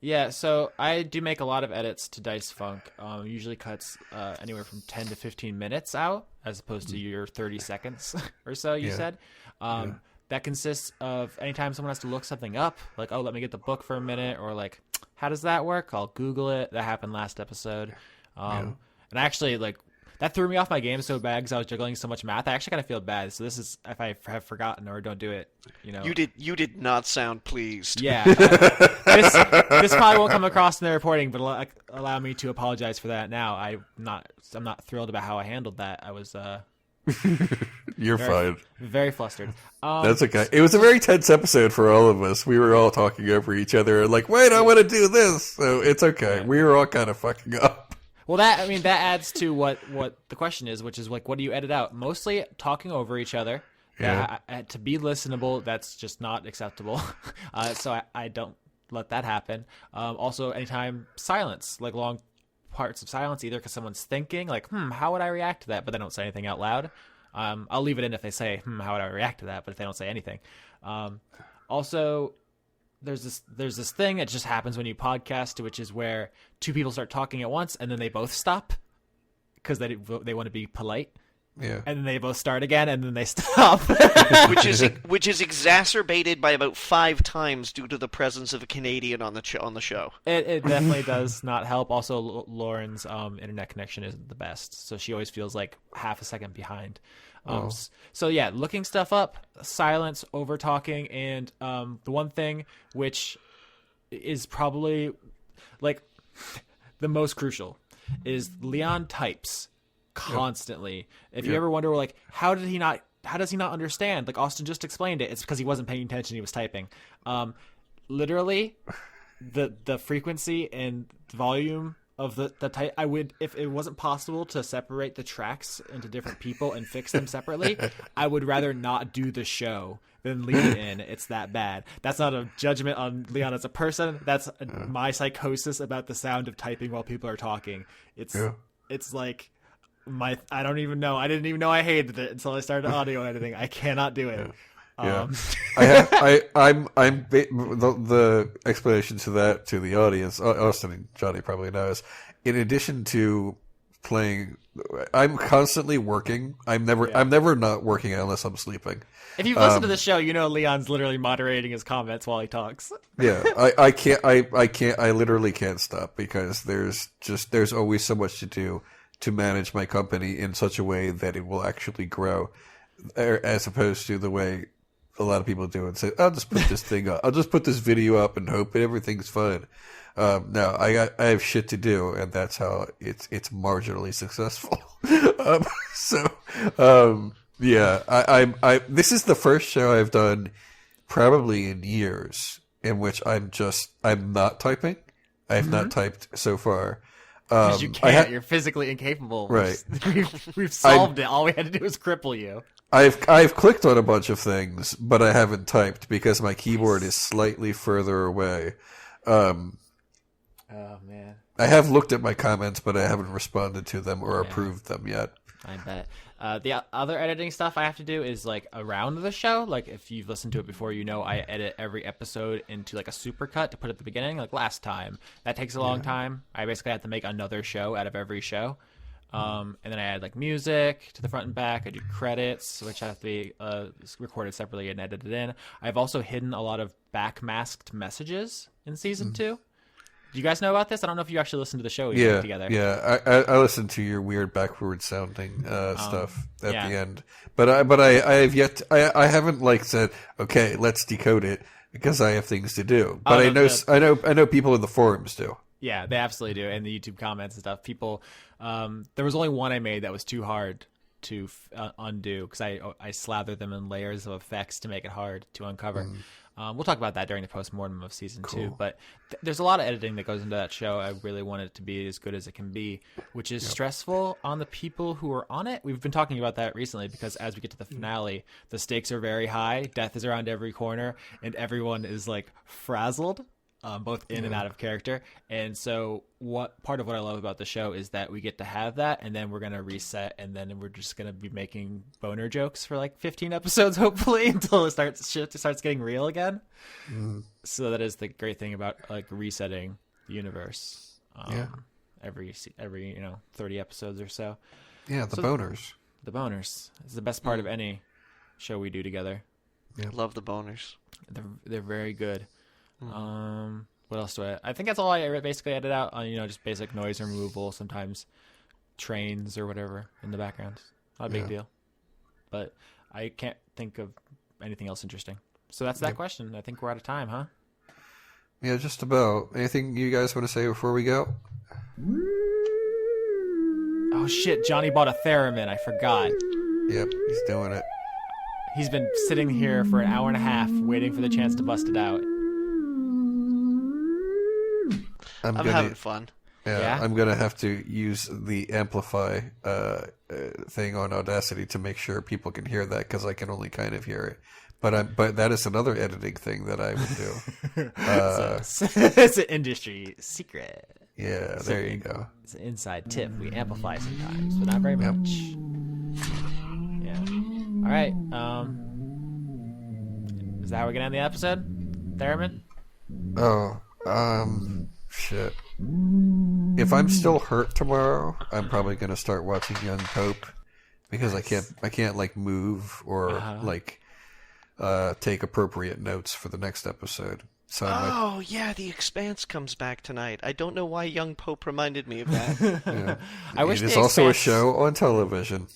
Yeah, so I do make a lot of edits to Dice Funk. Usually cuts anywhere from 10 to 15 minutes out, as opposed to your 30 seconds or so, you said. That consists of anytime someone has to look something up, like, oh, let me get the book for a minute, or like, how does that work? I'll Google it. That happened last episode. And actually, like, that threw me off my game so bad because I was juggling so much math. I actually kind of feel bad. So this is if I have forgotten or don't do it, you know. You did not sound pleased. Yeah. This probably won't come across in the reporting, but allow me to apologize for that now. I'm not thrilled about how I handled that. I was You're fine. Very flustered. That's okay. It was a very tense episode for all of us. We were all talking over each other and like, wait, I want to do this. So it's okay. We were all kind of fucking up. Well, that adds to what the question is, which is like, what do you edit out? Mostly talking over each other. Yeah. To be listenable, that's just not acceptable. So I don't let that happen. Also, anytime silence, like long parts of silence, either because someone's thinking, like, how would I react to that? But they don't say anything out loud. I'll leave it in if they say, how would I react to that? But if they don't say anything. Also, there's this thing that just happens when you podcast, which is where two people start talking at once and then they both stop because they want to be polite. Yeah. And then they both start again and then they stop. which is exacerbated by about 5 times due to the presence of a Canadian on the show. It definitely does not help. Also, Lauren's internet connection isn't the best, so she always feels like half a second behind. So yeah, looking stuff up, silence, over talking, and the one thing which is probably like the most crucial is Leon types constantly. If you ever wonder, like, how does he not understand? Like Austin just explained it. It's because he wasn't paying attention. He was typing. Literally, the frequency and volume of the type. I would, if it wasn't possible to separate the tracks into different people and fix them separately, I would rather not do the show than leave it in. It's that bad. That's not a judgment on Leon as a person. That's my psychosis about the sound of typing while people are talking. It's like I don't even know. I didn't even know I hated it until I started audio editing. I cannot do it. Yeah. The explanation to that to the audience, Austin and Johnny probably knows. In addition to playing, I'm constantly working. I'm never not working unless I'm sleeping. If you've listened to the show, you know Leon's literally moderating his comments while he talks. Yeah, I can't. I literally can't stop because there's always so much to do to manage my company in such a way that it will actually grow, as opposed to the way a lot of people do and say, I'll just put this thing up. I'll just put this video up and hope everything's fine. No, I have shit to do, and that's how it's marginally successful. This is the first show I've done probably in years in which I'm not typing. I have not typed so far. Because you can't. You're physically incapable. Right. We've solved it. All we had to do was cripple you. I've clicked on a bunch of things, but I haven't typed because my keyboard is slightly further away. Oh, man. I have looked at my comments, but I haven't responded to them or approved them yet. I bet. The other editing stuff I have to do is like around the show. Like if you've listened to it before, you know I edit every episode into like a supercut to put at the beginning, like last time. That takes a long time. I basically have to make another show out of every show. And then I add like music to the front and back. I do credits, which have to be recorded separately and edited in. I've also hidden a lot of backmasked messages in season 2. Do you guys know about this? I don't know if you actually listened to the show we did together. Yeah, I listened to your weird backward sounding stuff at the end, but I have yet. I haven't like said, okay, let's decode it because I have things to do. But I know people in the forums do. Yeah, they absolutely do, and the YouTube comments and stuff. People, there was only one I made that was too hard to undo because I slathered them in layers of effects to make it hard to uncover. We'll talk about that during the post-mortem of season 2, but there's a lot of editing that goes into that show. I really want it to be as good as it can be, which is stressful on the people who are on it. We've been talking about that recently because as we get to the finale, the stakes are very high, death is around every corner, and everyone is like frazzled. Both in and out of character. And so part of what I love about the show is that we get to have that, and then we're going to reset, and then we're just going to be making boner jokes for like 15 episodes, hopefully, until shit starts getting real again. So that is the great thing about like resetting the universe. Every 30 episodes or so. Yeah, the boners. The boners. It's the best part of any show we do together. Yeah. Love the boners. They're very good. What else do I think that's all I basically edit out on, just basic noise removal, sometimes trains or whatever in the background. Not a big deal. But I can't think of anything else interesting. So that's that question. I think we're out of time, huh? Yeah, just about. Anything you guys want to say before we go? Oh shit, Johnny bought a theremin. I forgot. Yep, he's doing it. He's been sitting here for an hour and a half waiting for the chance to bust it out. I'm having fun. Yeah, I'm gonna have to use the amplify thing on Audacity to make sure people can hear that because I can only kind of hear it. But that is another editing thing that I would do. It's an industry secret. Yeah, there you go. It's an inside tip. We amplify sometimes, but not very much. Yeah. All right. Is that how we're gonna end the episode, Theremin? Oh. Shit. If I'm still hurt tomorrow, I'm probably gonna start watching Young Pope because I can't like move or take appropriate notes for the next episode. So The Expanse comes back tonight. I don't know why Young Pope reminded me of that. Yeah. I wish it is also a show on television.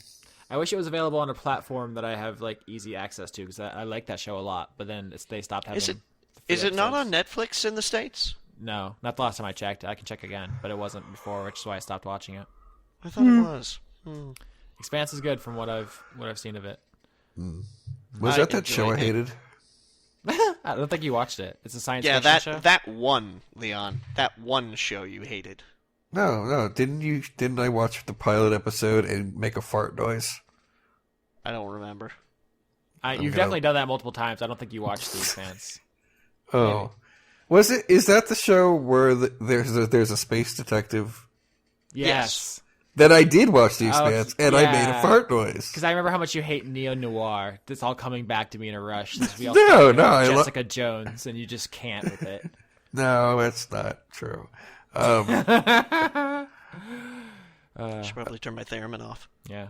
I wish it was available on a platform that I have like easy access to because I like that show a lot. But then they stopped having. Is it not on Netflix in the States? No, not the last time I checked. I can check again, but it wasn't before, which is why I stopped watching it. I thought it was. Expanse is good from what I've seen of it. Was that show I hated? I don't think you watched it. It's a science fiction show. Yeah, that one, Leon. That one show you hated. No. Didn't I watch the pilot episode and make a fart noise? I don't remember. You've definitely done that multiple times. I don't think you watched The Expanse. Oh. Maybe. Is that the show where there's a space detective? Yes. Then I did watch The Expanse, and I made a fart noise. Because I remember how much you hate neo-noir. It's all coming back to me in a rush. Jessica Jones, and you just can't with it. No, that's not true. I should probably turn my theremin off. Yeah.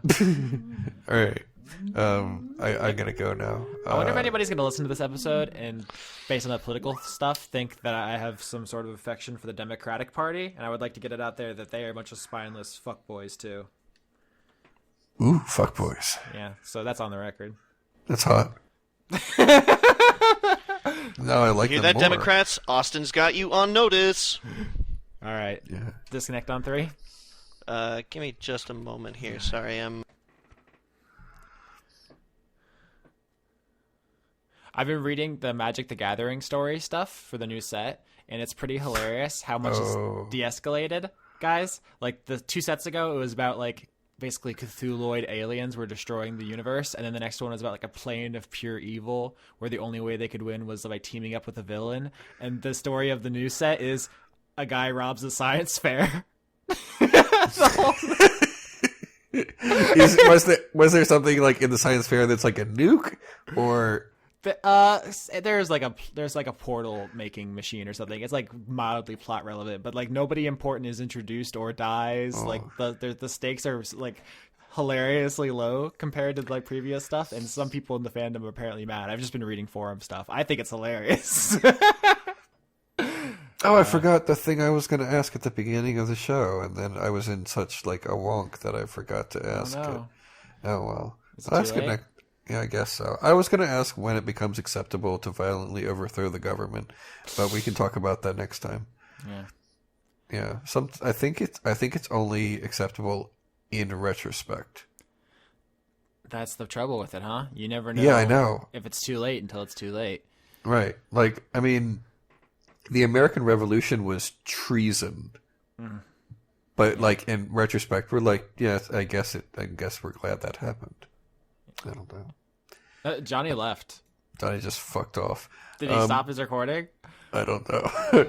All right. I'm gonna go now. I wonder if anybody's gonna listen to this episode and, based on the political stuff, think that I have some sort of affection for the Democratic Party, and I would like to get it out there that they are a bunch of spineless fuckboys too. Ooh, fuckboys. Yeah, so that's on the record. That's hot. No, I like hear them that, more. Democrats? Austin's got you on notice. All right. Yeah. Disconnect on 3. Give me just a moment here. Sorry, I've been reading the Magic the Gathering story stuff for the new set, and it's pretty hilarious how much is de-escalated, guys. Like, the 2 sets ago, it was about, like, basically Cthulhuoid aliens were destroying the universe, and then the next one was about, like, a plane of pure evil, where the only way they could win was by teaming up with a villain. And the story of the new set is a guy robs a science fair. Was there something like in the science fair that's like a nuke, or there's like a portal making machine or something. It's like mildly plot relevant, but like nobody important is introduced or dies. Like the stakes are like hilariously low compared to like previous stuff, and some people in the fandom are apparently mad. I've just been reading forum stuff. I think it's hilarious. Oh, I forgot the thing I was going to ask at the beginning of the show, and then I was in such like a wonk that I forgot to ask it. Oh well. Is it too late? Yeah, I guess so. I was going to ask when it becomes acceptable to violently overthrow the government, but we can talk about that next time. Yeah. Yeah. I think it's only acceptable in retrospect. That's the trouble with it, huh? You never know. Yeah, I know. If it's too late until it's too late. Right. Like, I mean, the American Revolution was treason. Mm. But like in retrospect, we're like, yes, I guess we're glad that happened. I don't know. Johnny left. Johnny just fucked off. Did he stop his recording? I don't know.